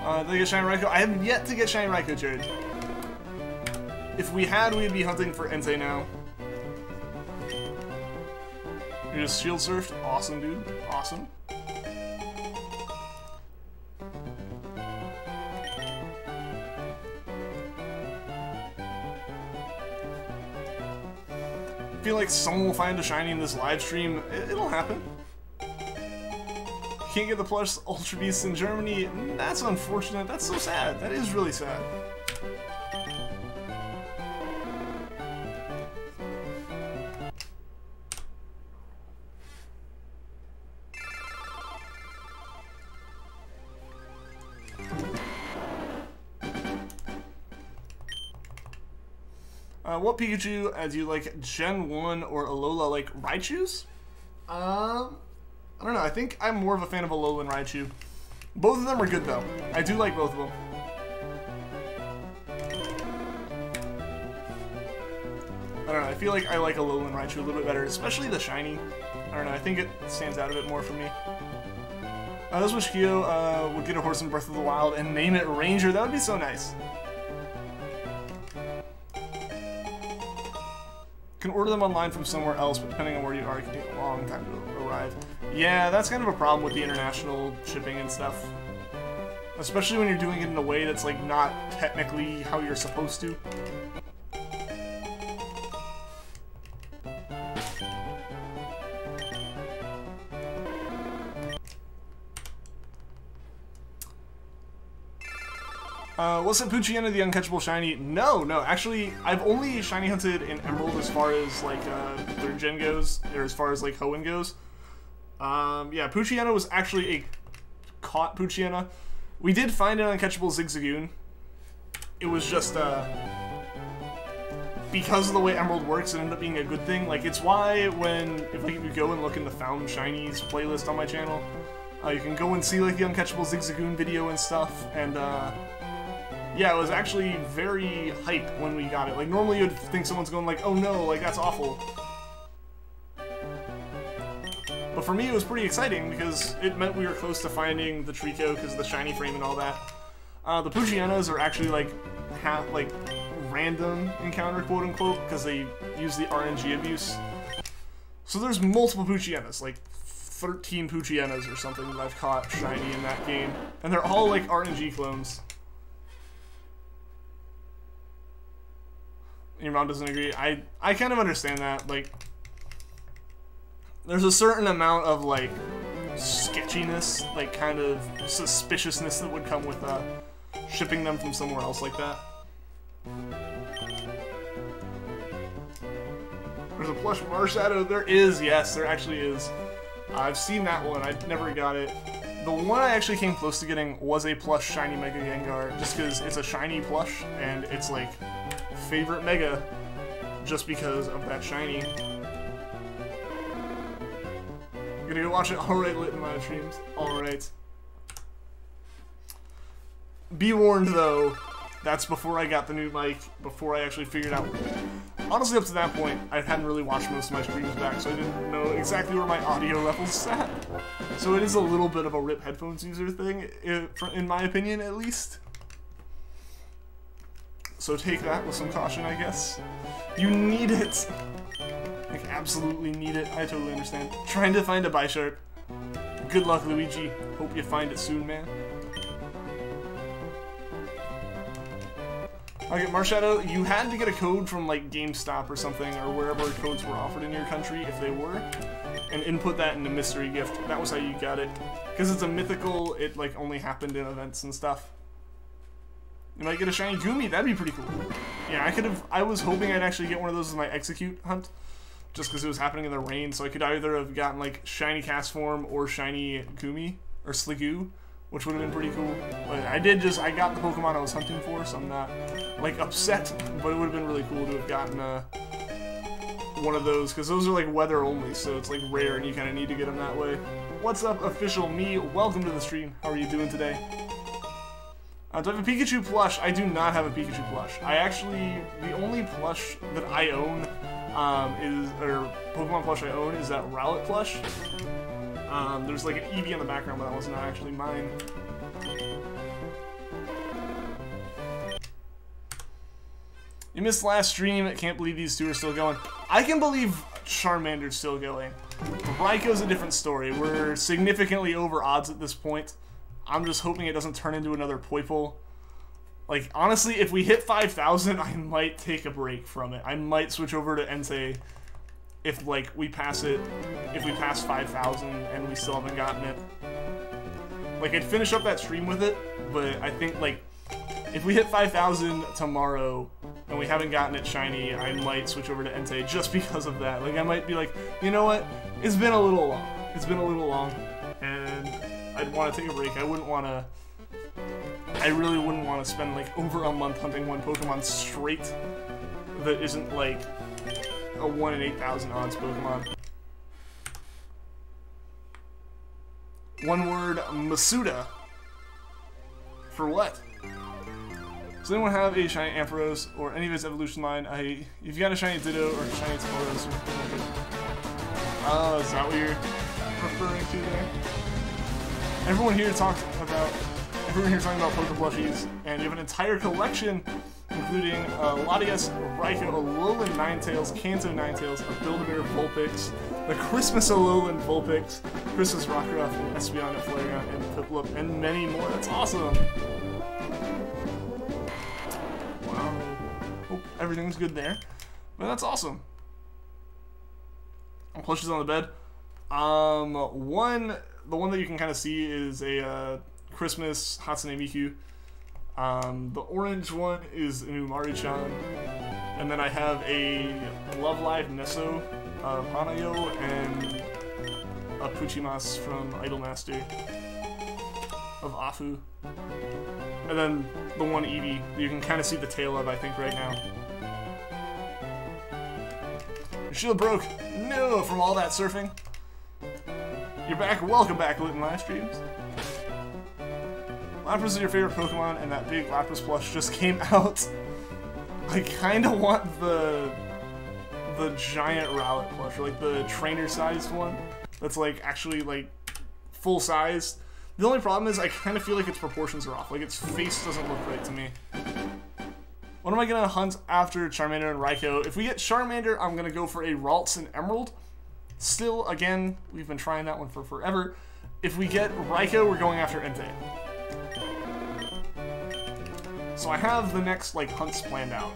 I get Shiny Raikou? I have yet to get Shiny Raikou, Jared. If we had, we'd be hunting for Entei now. You just shield surfed? Awesome, dude. Awesome. I feel like someone will find a shiny in this live stream. It'll happen. Can't get the plush Ultra Beasts in Germany. That's unfortunate. That's so sad. That is really sad. What Pikachu do you like, Gen 1 or Alola, like Raichus? I don't know, I think I'm more of a fan of Alolan Raichu. Both of them are good though. I do like both of them. I don't know, I feel like I like Alolan Raichu a little bit better, especially the shiny. I don't know, I think it stands out a bit more for me. I just wish Kyo would get a horse in Breath of the Wild and name it Ranger. That would be so nice. You can order them online from somewhere else, but depending on where you are, it can take a long time to arrive. Yeah, that's kind of a problem with the international shipping and stuff. Especially when you're doing it in a way that's like not technically how you're supposed to. Wasn't Poochyena the uncatchable shiny? No, actually, I've only shiny hunted in Emerald as far as, like, 3rd gen goes, or as far as, like, Hoenn goes. Yeah, Poochyena was actually a caught Poochyena. We did find an uncatchable Zigzagoon. It was just, because of the way Emerald works, it ended up being a good thing. Like, it's why if you go and look in the Found Shinies playlist on my channel, you can go and see, like, the uncatchable Zigzagoon video and stuff, and, yeah, it was actually very hype when we got it. Like, normally you'd think someone's going like, oh no, like, that's awful. But for me, it was pretty exciting because it meant we were close to finding the Treecko because of the shiny frame and all that. The Poochyenas are actually, like, random encounter, quote-unquote, because they use the RNG abuse. So there's multiple Poochyenas, like 13 Poochyenas or something that I've caught shiny in that game. And they're all, like, RNG clones. Your mom doesn't agree. I kind of understand that. Like, there's a certain amount of, like, sketchiness, like, kind of suspiciousness that would come with shipping them from somewhere else like that. There's a plush Marshadow. There is, yes, there actually is. I've seen that one. I never got it. The one I actually came close to getting was a plush shiny Mega Gengar, just because it's a shiny plush, and it's, like, favorite Mega just because of that shiny. Gonna go watch it. Alright, lit in live streams. Alright. Be warned though, that's before I got the new mic, before I actually figured out honestly, up to that point, I hadn't really watched most of my streams back, so I didn't know exactly where my audio levels sat. So it is a little bit of a RIP headphones user thing, in my opinion, at least. So take that with some caution, I guess. You need it! Like, absolutely need it. I totally understand. Trying to find a Bisharp. Good luck, Luigi. Hope you find it soon, man. Okay, Marshadow, you had to get a code from, like, GameStop or something, or wherever codes were offered in your country, if they were, and input that in a mystery gift. That was how you got it. Because it's a mythical, it, like, only happened in events and stuff. You might get a shiny Gumi, that'd be pretty cool. Yeah, I was hoping I'd actually get one of those in my Execute hunt, just because it was happening in the rain, so I could either have gotten, like, shiny Castform or shiny Gumi, or Sliggoo, which would have been pretty cool. But I got the Pokemon I was hunting for, so I'm not, like, upset, but it would have been really cool to have gotten one of those, because those are, like, weather only, so it's, like, rare, and you kind of need to get them that way. What's up, official me? Welcome to the stream. How are you doing today? Do I have a Pikachu plush? I do not have a Pikachu plush. The only plush that I own Pokemon plush I own is that Rowlet plush. There's like an Eevee in the background, but that was not actually mine. You missed last stream. Can't believe these two are still going. I can believe Charmander's still going. Raikou's a different story. We're significantly over odds at this point. I'm just hoping it doesn't turn into another Poipole. Like, honestly, if we hit 5,000, I might take a break from it. I might switch over to Entei if, like, we pass 5,000 and we still haven't gotten it. Like, I'd finish up that stream with it, but I think, like, if we hit 5,000 tomorrow and we haven't gotten it shiny, I might switch over to Entei just because of that. Like, I might be like, you know what? It's been a little long. It's been a little long, and I'd want to take a break. I really wouldn't want to spend like over a month hunting one Pokemon straight that isn't like a 1 in 8,000 odds Pokemon. One word, Masuda. For what? Does anyone have a shiny Ampharos or any of its evolution line? If you got a shiny Ditto or a shiny Tauros, is that what you're referring to there? Everyone here talking about Poke plushies, and you have an entire collection, including Latias, Raikou, Alolan Ninetales, Kanto Ninetales, a Build-A-Bear Vulpix, the Christmas Alolan Vulpix, Christmas Rockruff, and Espeon and Flareon, and Piplup, and many more. That's awesome! Wow. Hope everything's good there. But that's awesome. Plushies on the bed. The one that you can kind of see is a Christmas Hatsune Miku. The orange one is a new Maru-chan. And then I have a Love Live Nesso Hanayo and a Puchimas from Idolmaster of Afu. And then the one Eevee that you can kind of see the tail of, I think, right now. Your shield broke. No, from all that surfing. You're back. Welcome back, Lit in live streams. Lapras is your favorite Pokemon, and that big Lapras plush just came out. I kind of want the giant Rowlet plush, or like the trainer-sized one. That's like actually like full size. The only problem is I kind of feel like its proportions are off. Like its face doesn't look right to me. What am I gonna hunt after Charmander and Raikou? If we get Charmander, I'm gonna go for a Ralts and Emerald. Still, again, we've been trying that one for forever. If we get Raikou, we're going after Entei. So I have the next, like, hunts planned out.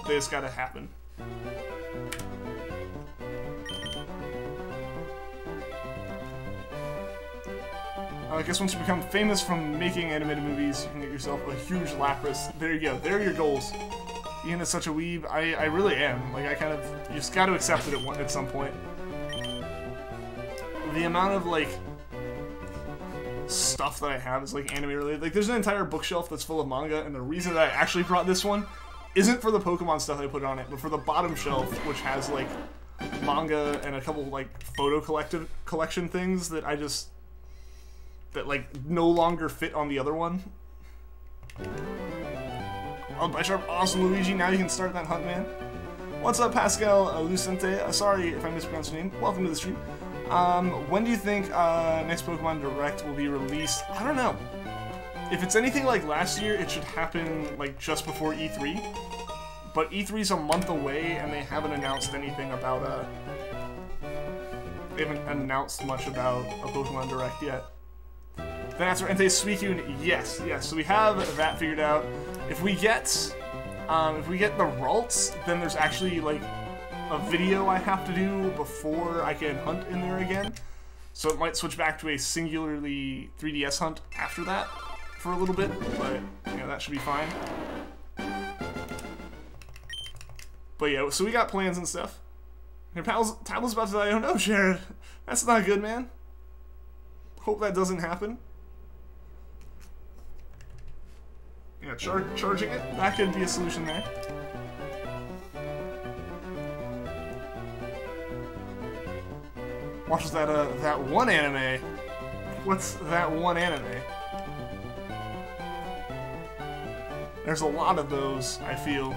They just gotta happen. I guess once you become famous from making animated movies, you can get yourself a huge Lapras. There you go. There are your goals. Ian is such a weeb. I really am. Like, you just gotta accept it at some point. The amount of, like, stuff that I have is, like, anime related. Like, there's an entire bookshelf that's full of manga, and the reason that I actually brought this one isn't for the Pokemon stuff I put on it, but for the bottom shelf, which has, like, manga and a couple, like, photo collection things that like, no longer fit on the other one. Oh, Bisharp, awesome, Luigi. Now you can start that hunt, man. What's up, Pascal Lucente? Sorry if I mispronounced your name. Welcome to the stream. When do you think next Pokemon Direct will be released? I don't know. If it's anything like last year, it should happen like just before E3. But E3's a month away, and they haven't announced anything about they haven't announced much about a Pokemon Direct yet. Then answer Entei Suicune, yes. So we have that figured out. If we get the Ralts, then there's actually like a video I have to do before I can hunt in there again. So it might switch back to a singularly 3DS hunt after that for a little bit, but you know, that should be fine. But yeah, so we got plans and stuff. Your tablet's about to die. Oh no, Jared. That's not good, man. Hope that doesn't happen. Yeah, charging it. That could be a solution there. Watch that one anime. What's that one anime? There's a lot of those, I feel.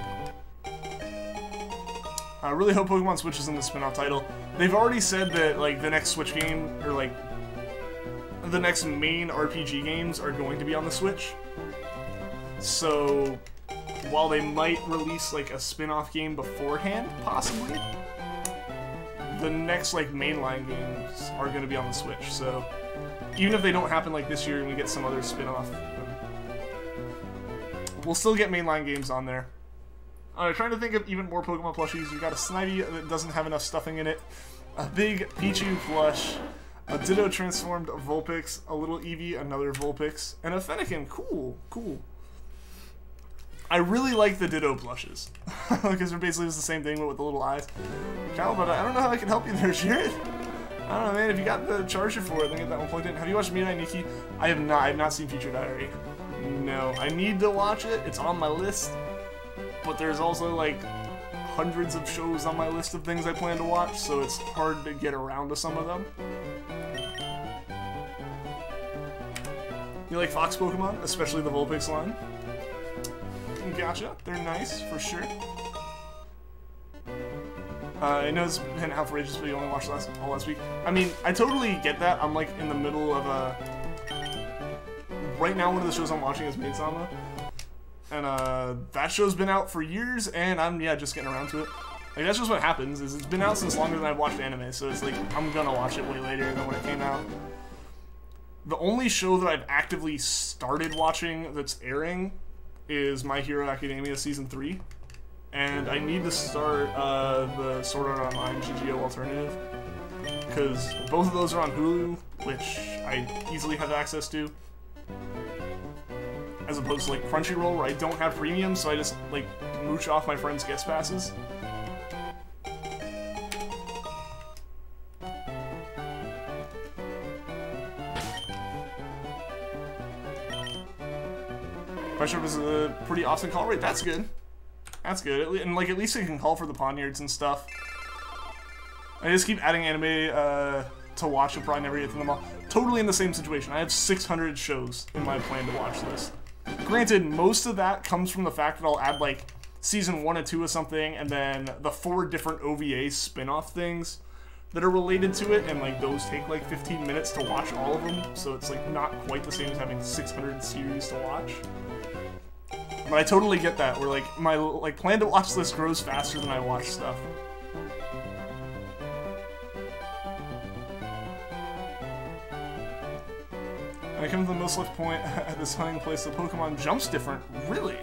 I really hope Pokemon Switch is in the spin-off title. They've already said that like the next Switch game, or like the next main RPG games are going to be on the Switch. So while they might release like a spin-off game beforehand, possibly, the next like mainline games are going to be on the Switch. So even if they don't happen like this year and we get some other spin-off, we'll still get mainline games on there. Alright, trying to think of even more Pokemon plushies. We got a Snivy that doesn't have enough stuffing in it, a big Pichu plush, a Ditto transformed Vulpix, a little Eevee, another Vulpix, and a Fennekin. Cool. I really like the Ditto plushes, because they're basically just the same thing but with the little eyes. Cal, but I don't know how I can help you there, Jared. I don't know, man. If you got the charger for it, then get that one plugged in. Have you watched Midnight Nikki? I have not. I have not seen Future Diary. No, I need to watch it. It's on my list. But there's also like hundreds of shows on my list of things I plan to watch, so it's hard to get around to some of them. You like Fox Pokemon, especially the Vulpix line? Gotcha, they're nice for sure. I know it's been out for ages, but you only watched all last week. I mean, I totally get that. I'm like in the middle of right now, one of the shows I'm watching is Maid Sama. And that show's been out for years, and I'm just getting around to it. Like that's just what happens. Is it's been out since longer than I've watched anime, so it's like I'm gonna watch it way later than when it came out. The only show that I've actively started watching that's airing is My Hero Academia Season 3, and I need to start the Sword Art Online GGO alternative because both of those are on Hulu, which I easily have access to. As opposed to like Crunchyroll, where I don't have premium, so I just like mooch off my friends' guest passes. Pressure is a pretty often call rate. That's good. That's good. And like at least it can call for the Poniards and stuff. I just keep adding anime to watch and probably never get to them all. Totally in the same situation. I have 600 shows in my plan to watch list. Granted, most of that comes from the fact that I'll add like season 1 and 2 of something, and then the 4 different OVA spin-off things that are related to it, and like those take like 15 minutes to watch all of them, so it's like not quite the same as having 600 series to watch. But I totally get that, where like my plan to watch list grows faster than I watch stuff. When I come to the most left point at this hunting place, the Pokemon jumps different. Really?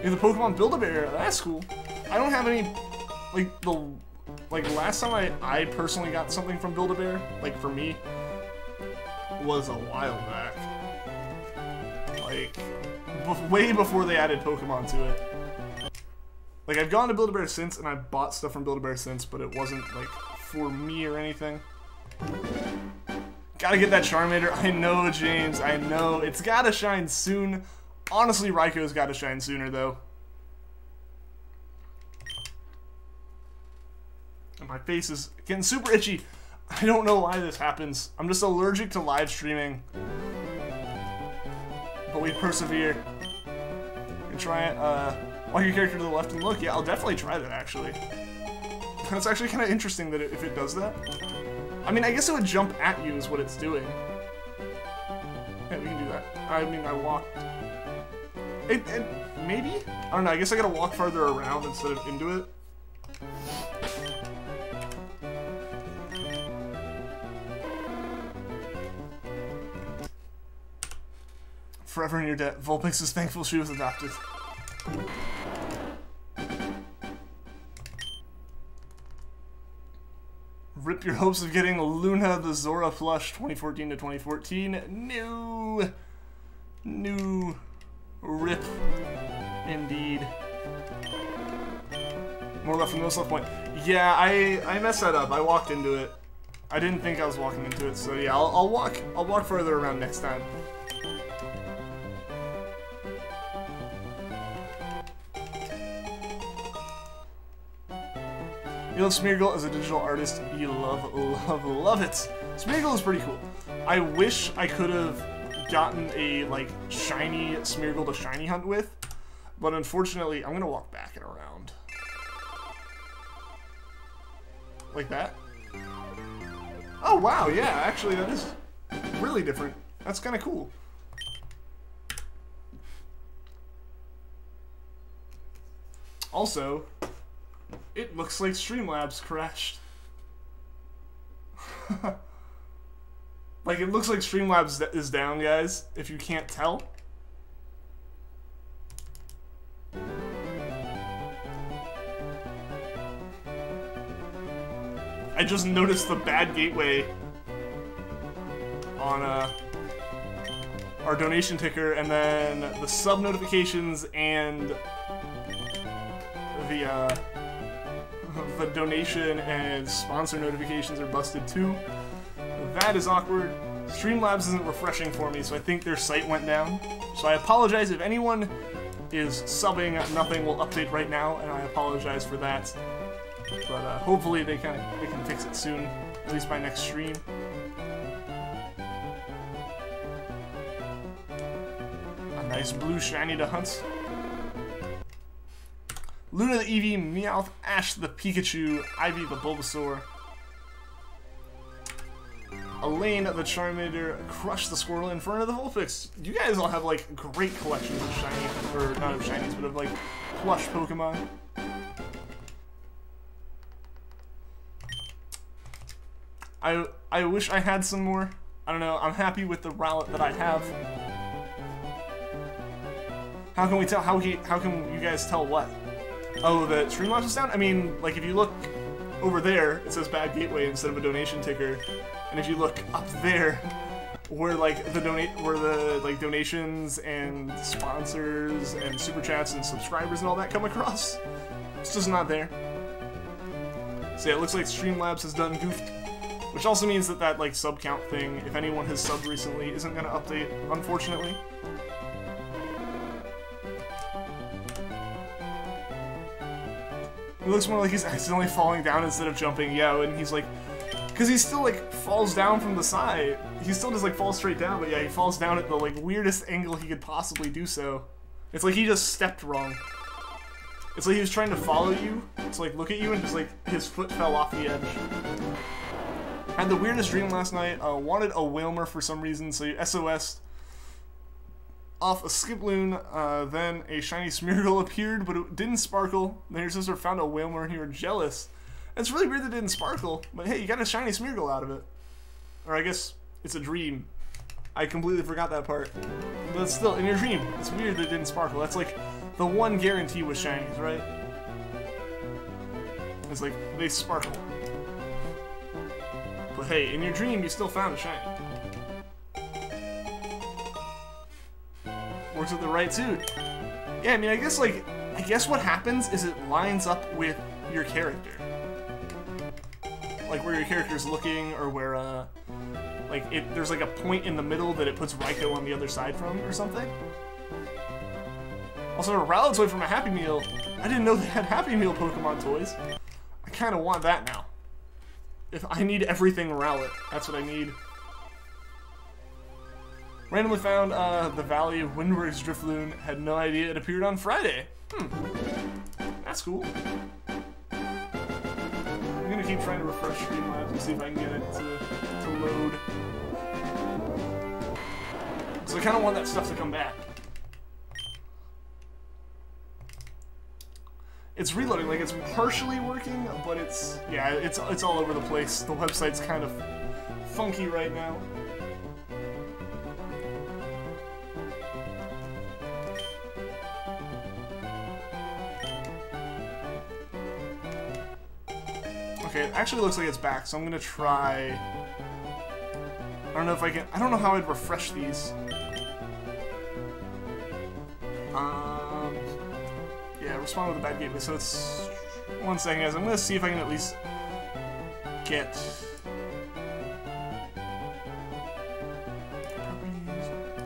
Yeah, the Pokemon Build-A-Bear, that's cool. I don't have any, last time I personally got something from Build-A-Bear, like for me, was a while back. Like, way before they added Pokemon to it. Like, I've gone to Build-A-Bear since, and I've bought stuff from Build-A-Bear since, but it wasn't, like, for me or anything. Gotta get that Charmander. I know, James. I know. It's gotta shine soon. Honestly, Raikou's gotta shine sooner, though. And my face is getting super itchy. I don't know why this happens. I'm just allergic to live streaming. But we persevere. And try it. Walk your character to the left and look. Yeah, I'll definitely try that, actually. That's actually kind of interesting that if it does that. I mean, I guess it would jump at you is what it's doing. Yeah, we can do that. I mean, I walked... maybe? I don't know, I guess I gotta walk farther around instead of into it. Forever in your debt. Vulpix is thankful she was adopted. Rip your hopes of getting Luna the Zora plush 2014 to 2014. New rip indeed. More left from no self point. Yeah, I messed that up. I walked into it. I didn't think I was walking into it, so yeah, I'll walk further around next time. You love Smeargle as a digital artist. You love it. Smeargle is pretty cool. I wish I could have gotten a, like, shiny Smeargle to shiny hunt with, but unfortunately, I'm gonna walk back and around. Like that? Oh, wow, yeah, actually, that is really different. That's kind of cool. Also, it looks like Streamlabs crashed. Like, it looks like Streamlabs is down, guys, if you can't tell. I just noticed the bad gateway on our donation ticker, and then the sub notifications and the donation and sponsor notifications are busted too. That is awkward. Streamlabs isn't refreshing for me, so I think their site went down. So I apologize if anyone is subbing. Nothing will update right now, and I apologize for that. But hopefully they can fix it soon, at least by next stream. A nice blue shiny to hunt. Luna the Eevee, Meowth, Ash the Pikachu, Ivy the Bulbasaur, Elaine the Charmander, Crush the Squirtle, Inferno the Vulpix. You guys all have, like, great collections of shiny, or not of shinies, but of, like, plush Pokemon. I wish I had some more. I don't know, I'm happy with the Rowlet that I have. How can we tell, how can you guys tell what? Oh, the Streamlabs is down? I mean, like, if you look over there, it says bad gateway instead of a donation ticker. And if you look up there, where like the donations and sponsors and super chats and subscribers and all that come across, it's just not there. So yeah, it looks like Streamlabs has done goofed. Which also means that like sub count thing, if anyone has subbed recently, isn't gonna update, unfortunately. It looks more like he's accidentally falling down instead of jumping. Yeah, and he's like, because he still like falls down from the side. He still just like falls straight down, but yeah, he falls down at the like weirdest angle he could possibly do so. It's like he just stepped wrong. It's like he was trying to follow you, to like look at you, and just like his foot fell off the edge. Had the weirdest dream last night. Wanted a Wailmer for some reason, so you SOS'd off a Skiploon, then a shiny Smeargle appeared, but it didn't sparkle. Then your sister found a Wailmer and you were jealous. It's really weird that it didn't sparkle, but hey, you got a shiny Smeargle out of it. Or I guess it's a dream. I completely forgot that part. But still, in your dream, it's weird that it didn't sparkle. That's like the one guarantee with shinies, right? It's like, they sparkle. But hey, in your dream, you still found a shiny. Works with the right suit. Yeah, I mean, I guess what happens is it lines up with your character. Like where your character's looking, or where there's like a point in the middle that it puts Raikou on the other side from, or something. Also, a Rowlet toy from a Happy Meal. I didn't know they had Happy Meal Pokemon toys. I kind of want that now. If I need everything Rowlet, that's what I need. Randomly found the Valley of Windberg's Drifloon. Had no idea it appeared on Friday. That's cool. I'm gonna keep trying to refresh Streamlabs and see if I can get it to load. Because I kind of want that stuff to come back. It's reloading, like it's partially working, but it's, yeah, it's all over the place. The website's kind of funky right now. Okay, it actually looks like it's back, so I'm gonna try. I don't know if I can. I don't know how I'd refresh these. Yeah, respond with a bad gateway. So it's 1 second, guys. I'm gonna see if I can at least get.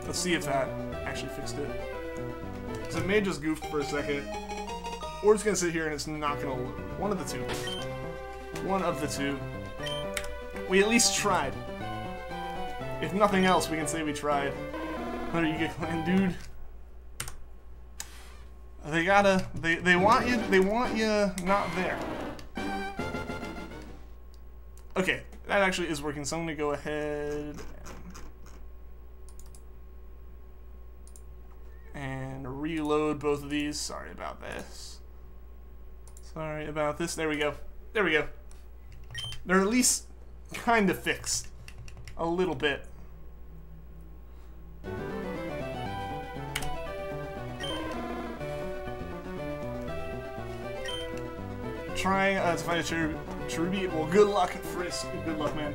Let's see if that actually fixed it. Because it may have just goofed for a second, or it's gonna sit here and it's not gonna load. One of the two. One of the two. We at least tried. If nothing else, we can say we tried. Hunter, you get clan, dude. They gotta. They want you. They want you not there. Okay, that actually is working. So I'm gonna go ahead and reload both of these. Sorry about this. Sorry about this. There we go. There we go. They're at least kind of fixed. A little bit. Trying to find a Cherubi. Well, good luck, Frisk. Good luck, man.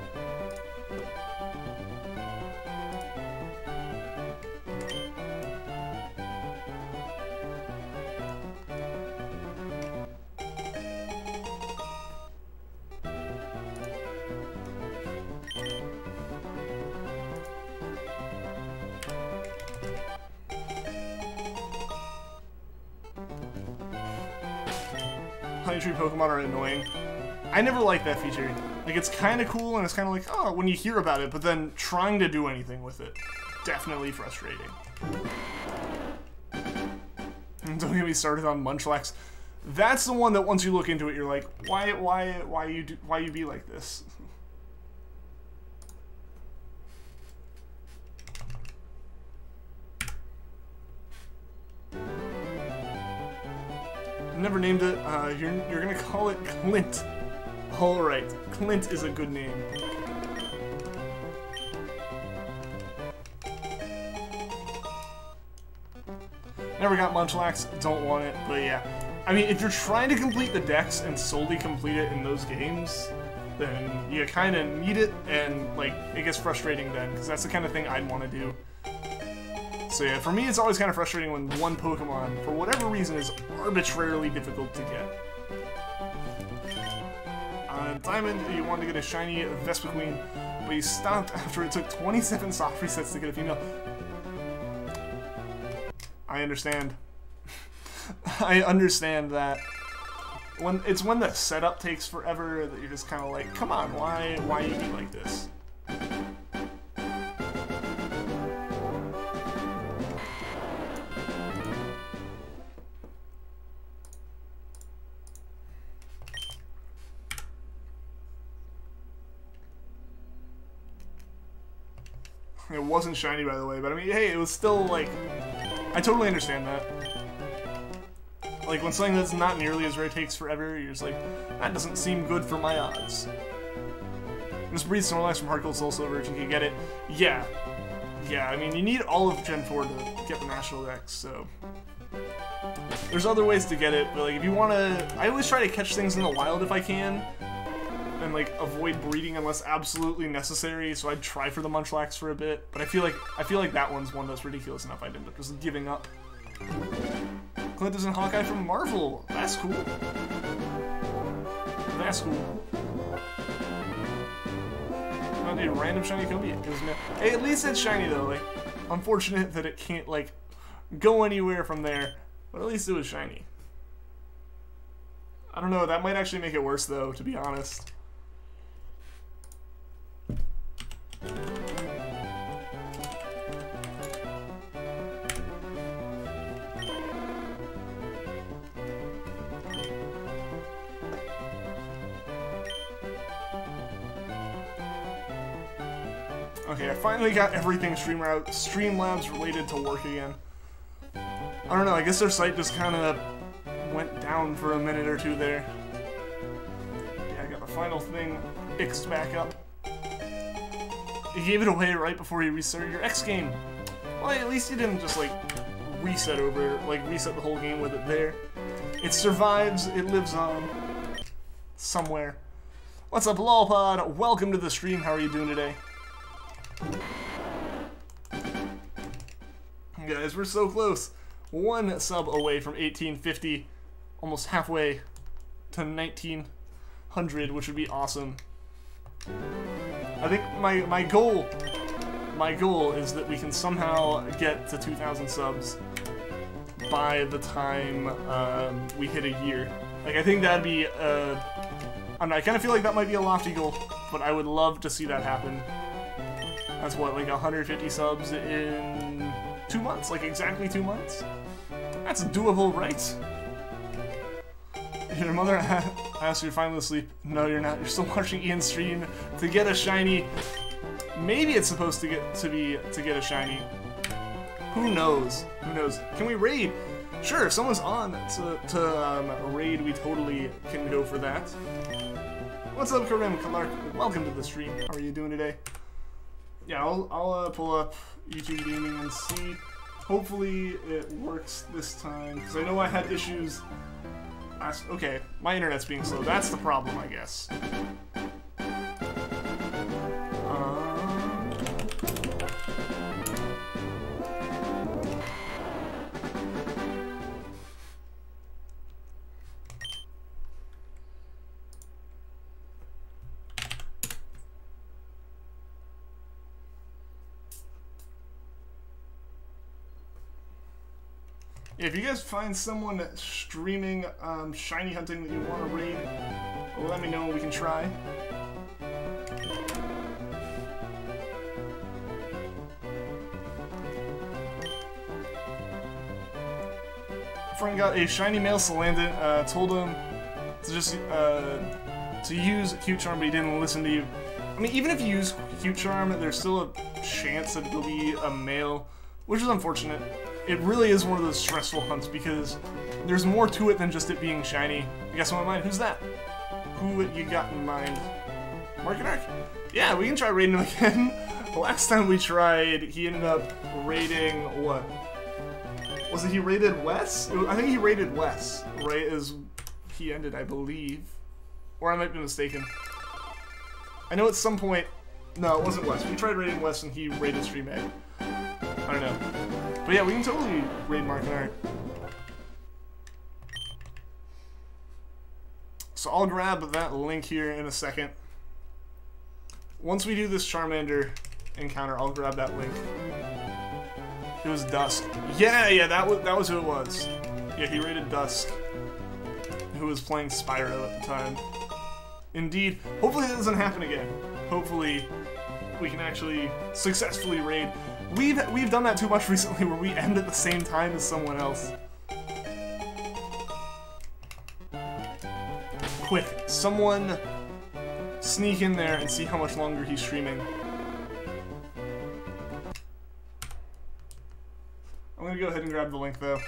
Honey Tree Pokemon are annoying. I never liked that feature. Like, it's kind of cool, and it's kind of like, oh, when you hear about it, but then trying to do anything with it. Definitely frustrating. And don't get me started on Munchlax. That's the one that once you look into it, you're like, why you be like this? Never named it. You're gonna call it Clint. All right, Clint is a good name. Never got Munchlax. Don't want it, but yeah. I mean, if you're trying to complete the decks and solely complete it in those games, then you kind of need it, and like it gets frustrating then, because that's the kind of thing I'd want to do. So yeah, for me it's always kind of frustrating when one Pokemon, for whatever reason, is arbitrarily difficult to get. Diamond, you wanted to get a shiny Vespiquen, but you stopped after it took 27 soft resets to get a female. I understand. I understand that. When the setup takes forever, that you're just kind of like, come on, why you be like this? It wasn't shiny, by the way, but I mean, hey, it was still, like, I totally understand that. Like, when something that's not nearly as rare takes forever, you're just like, that doesn't seem good for my odds. Just breathe Snorlax from Heart Gold Soul Silver if you can get it. Yeah. Yeah, I mean, you need all of Gen 4 to get the National Dex, so... There's other ways to get it, but, like, if you want to... I always try to catch things in the wild if I can. And like avoid breeding unless absolutely necessary, so I'd try for the Munchlax for a bit. But I feel like that one's one that's ridiculous enough. I'd end up just giving up. Clint is in Hawkeye from Marvel. That's cool. That's cool. Not a random shiny Kobe. Hey, at least it's shiny though. Like, unfortunate that it can't like go anywhere from there, but at least it was shiny. I don't know. That might actually make it worse though, to be honest. Okay, I finally got everything Streamlabs related to work again. I don't know, I guess their site just kind of went down for a minute or two there. Yeah, I got the final thing fixed back up. You gave it away right before you restarted your X game. Well, at least you didn't just, like, reset the whole game with it there. It survives, it lives on somewhere. What's up, LolPod? Welcome to the stream. How are you doing today? Guys, we're so close. One sub away from 1850, almost halfway to 1900, which would be awesome. I think my goal is that we can somehow get to 2,000 subs by the time we hit a year. Like, I think that'd be I don't know, I kind of feel like that might be a lofty goal, but I would love to see that happen. That's what, like 150 subs in 2 months, like exactly 2 months? That's doable, right? Your mother asked you, you're finally asleep. No, you're not. You're still watching Ian's stream to get a shiny. Maybe it's supposed to get a shiny. Who knows? Who knows? Can we raid? Sure, if someone's on to raid, we totally can go for that. What's up, Karim Clark? Welcome to the stream. How are you doing today? Yeah, I'll pull up YouTube Gaming and see. Hopefully it works this time, because I know I had issues last. Okay, my internet's being slow. That's the problem, I guess. If you guys find someone streaming shiny hunting that you want to raid, let me know and we can try. Friend got a shiny male Salandit, told him to just to use Cute Charm, but he didn't listen to you. I mean, even if you use Cute Charm, there's still a chance that it'll be a male, which is unfortunate. It really is one of those stressful hunts because there's more to it than just it being shiny. You got someone in mind? Who's that? Who you got in mind? Markinark? Yeah, we can try raiding him again. The last time we tried, he ended up raiding what? Was it he raided Wes? I think he raided Wes, right? As he ended, I believe. Or I might be mistaken. I know at some point... No, it wasn't Wes. We tried raiding Wes and he raided Stream Egg. I don't know. But yeah, we can totally raid Markinark. So I'll grab that link here in a second. Once we do this Charmander encounter, I'll grab that link. It was Dusk. Yeah, that was who it was. Yeah, he raided Dusk, who was playing Spyro at the time. Indeed. Hopefully that doesn't happen again. Hopefully we can actually successfully raid. We've done that too much recently where we end at the same time as someone else. Quick, someone sneak in there and see how much longer he's streaming. I'm gonna go ahead and grab the link though.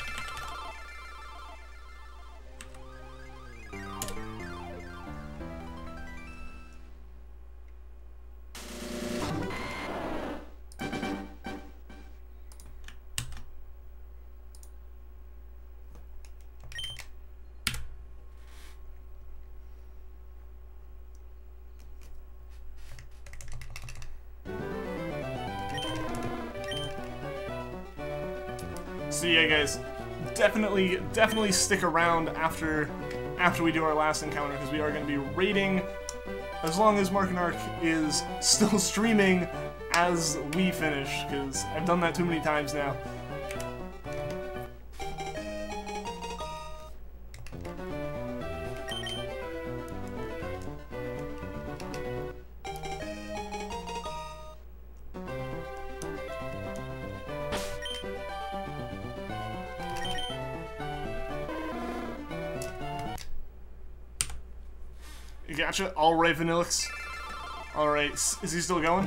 So yeah, guys, definitely stick around after we do our last encounter, because we are going to be raiding as long as Markinark is still streaming as we finish, because I've done that too many times now. Gotcha. Alright, Vanillix. Alright, is he still going?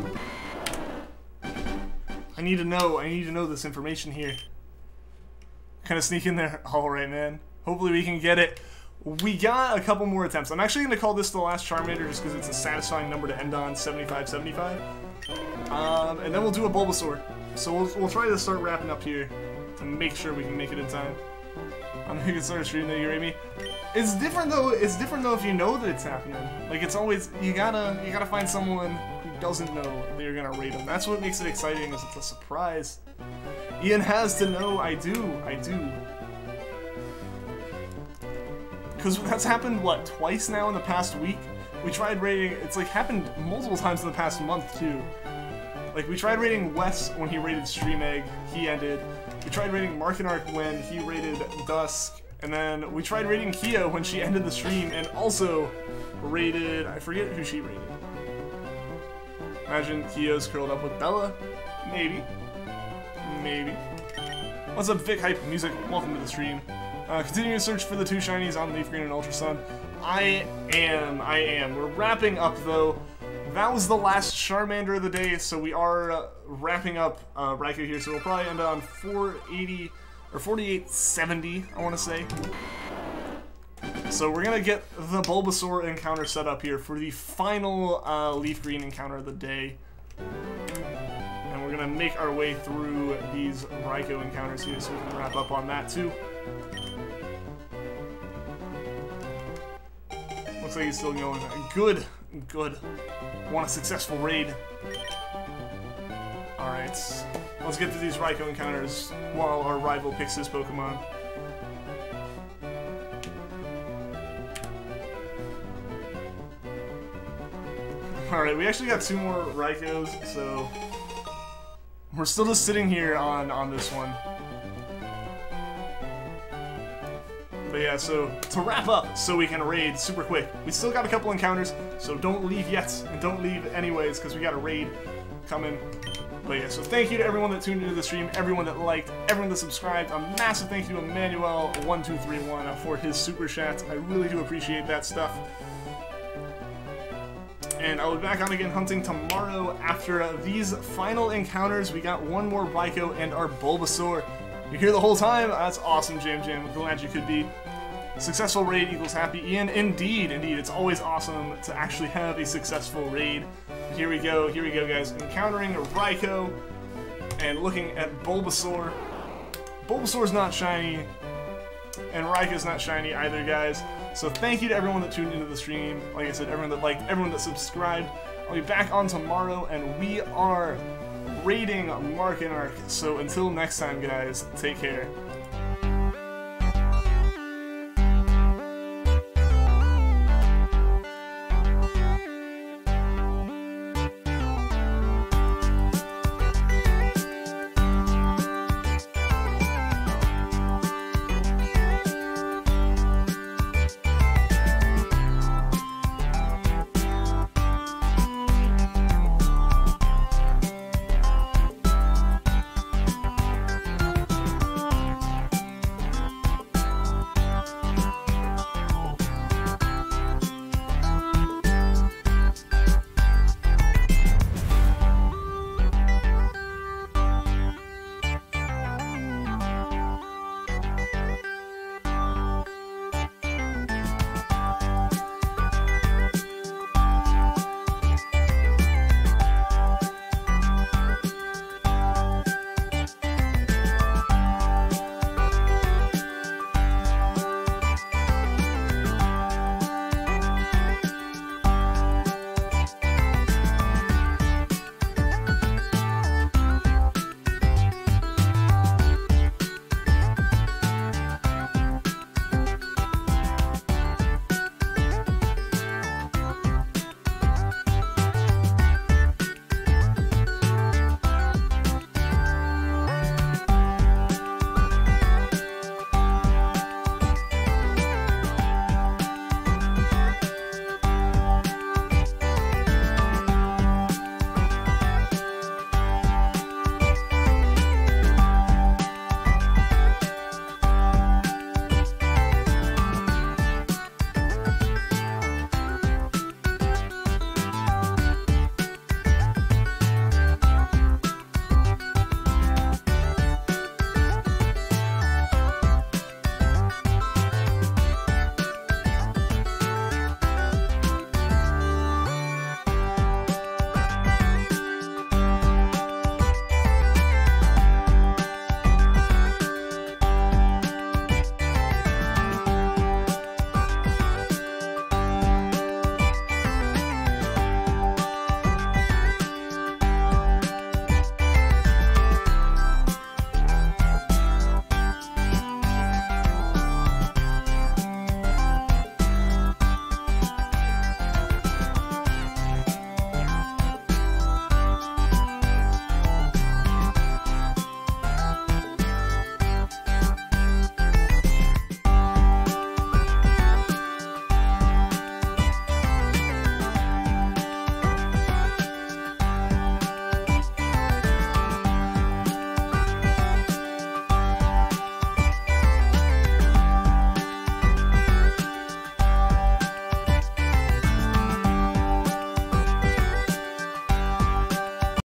I need to know this information here. Kind of sneak in there. Alright, man. Hopefully we can get it. We got a couple more attempts. I'm actually going to call this the last Charmander just because it's a satisfying number to end on, 75-75. And then we'll do a Bulbasaur. So we'll try to start wrapping up here to make sure we can make it in time. I'm gonna get started streaming that you rate me. It's different though if you know that it's happening. Like it's always you gotta find someone who doesn't know that you're gonna rate them. That's what makes it exciting, is it's a surprise. Ian has to know. I do. Because that's happened, what, twice now in the past week? We tried rating, it's like happened multiple times in the past month too. Like we tried rating Wes when he rated Stream Egg, he ended. We tried rating Markinark when he rated Dusk. And then we tried rating Kia when she ended the stream and also rated, I forget who she rated. Imagine Kia's curled up with Bella. Maybe. What's up, Vic Hype Music? Welcome to the stream. Continuing to search for the 2 shinies on Leafgreen and Ultra Sun. I am. We're wrapping up though. That was the last Charmander of the day, so we are wrapping up Raikou here. So we'll probably end on 480 or 4870, I want to say. So we're gonna get the Bulbasaur encounter set up here for the final Leafgreen encounter of the day. And we're gonna make our way through these Raikou encounters here so we can wrap up on that too. Looks like he's still going. Good. Want a successful raid. Alright. Let's get through these Raikou encounters while our rival picks his Pokemon. Alright, we actually got 2 more Raikous, so we're still just sitting here on this one. But yeah, so to wrap up, so we can raid super quick. We still got a couple encounters, so don't leave yet, and don't leave anyways, because we got a raid coming. But yeah, so thank you to everyone that tuned into the stream, everyone that liked, everyone that subscribed. A massive thank you to Emmanuel1231 for his super chat. I really do appreciate that stuff. And I'll be back on again hunting tomorrow after these final encounters. We got 1 more Raikou and our Bulbasaur. You're here the whole time? That's awesome, Jam. Glad you could be. Successful raid equals happy Ian. Indeed. It's always awesome to actually have a successful raid. Here we go, guys. Encountering Raikou and looking at Bulbasaur. Bulbasaur's not shiny, and Raikou's not shiny either, guys. So thank you to everyone that tuned into the stream. Like I said, everyone that liked, everyone that subscribed. I'll be back on tomorrow, and we are raiding Markinark. So until next time, guys, take care.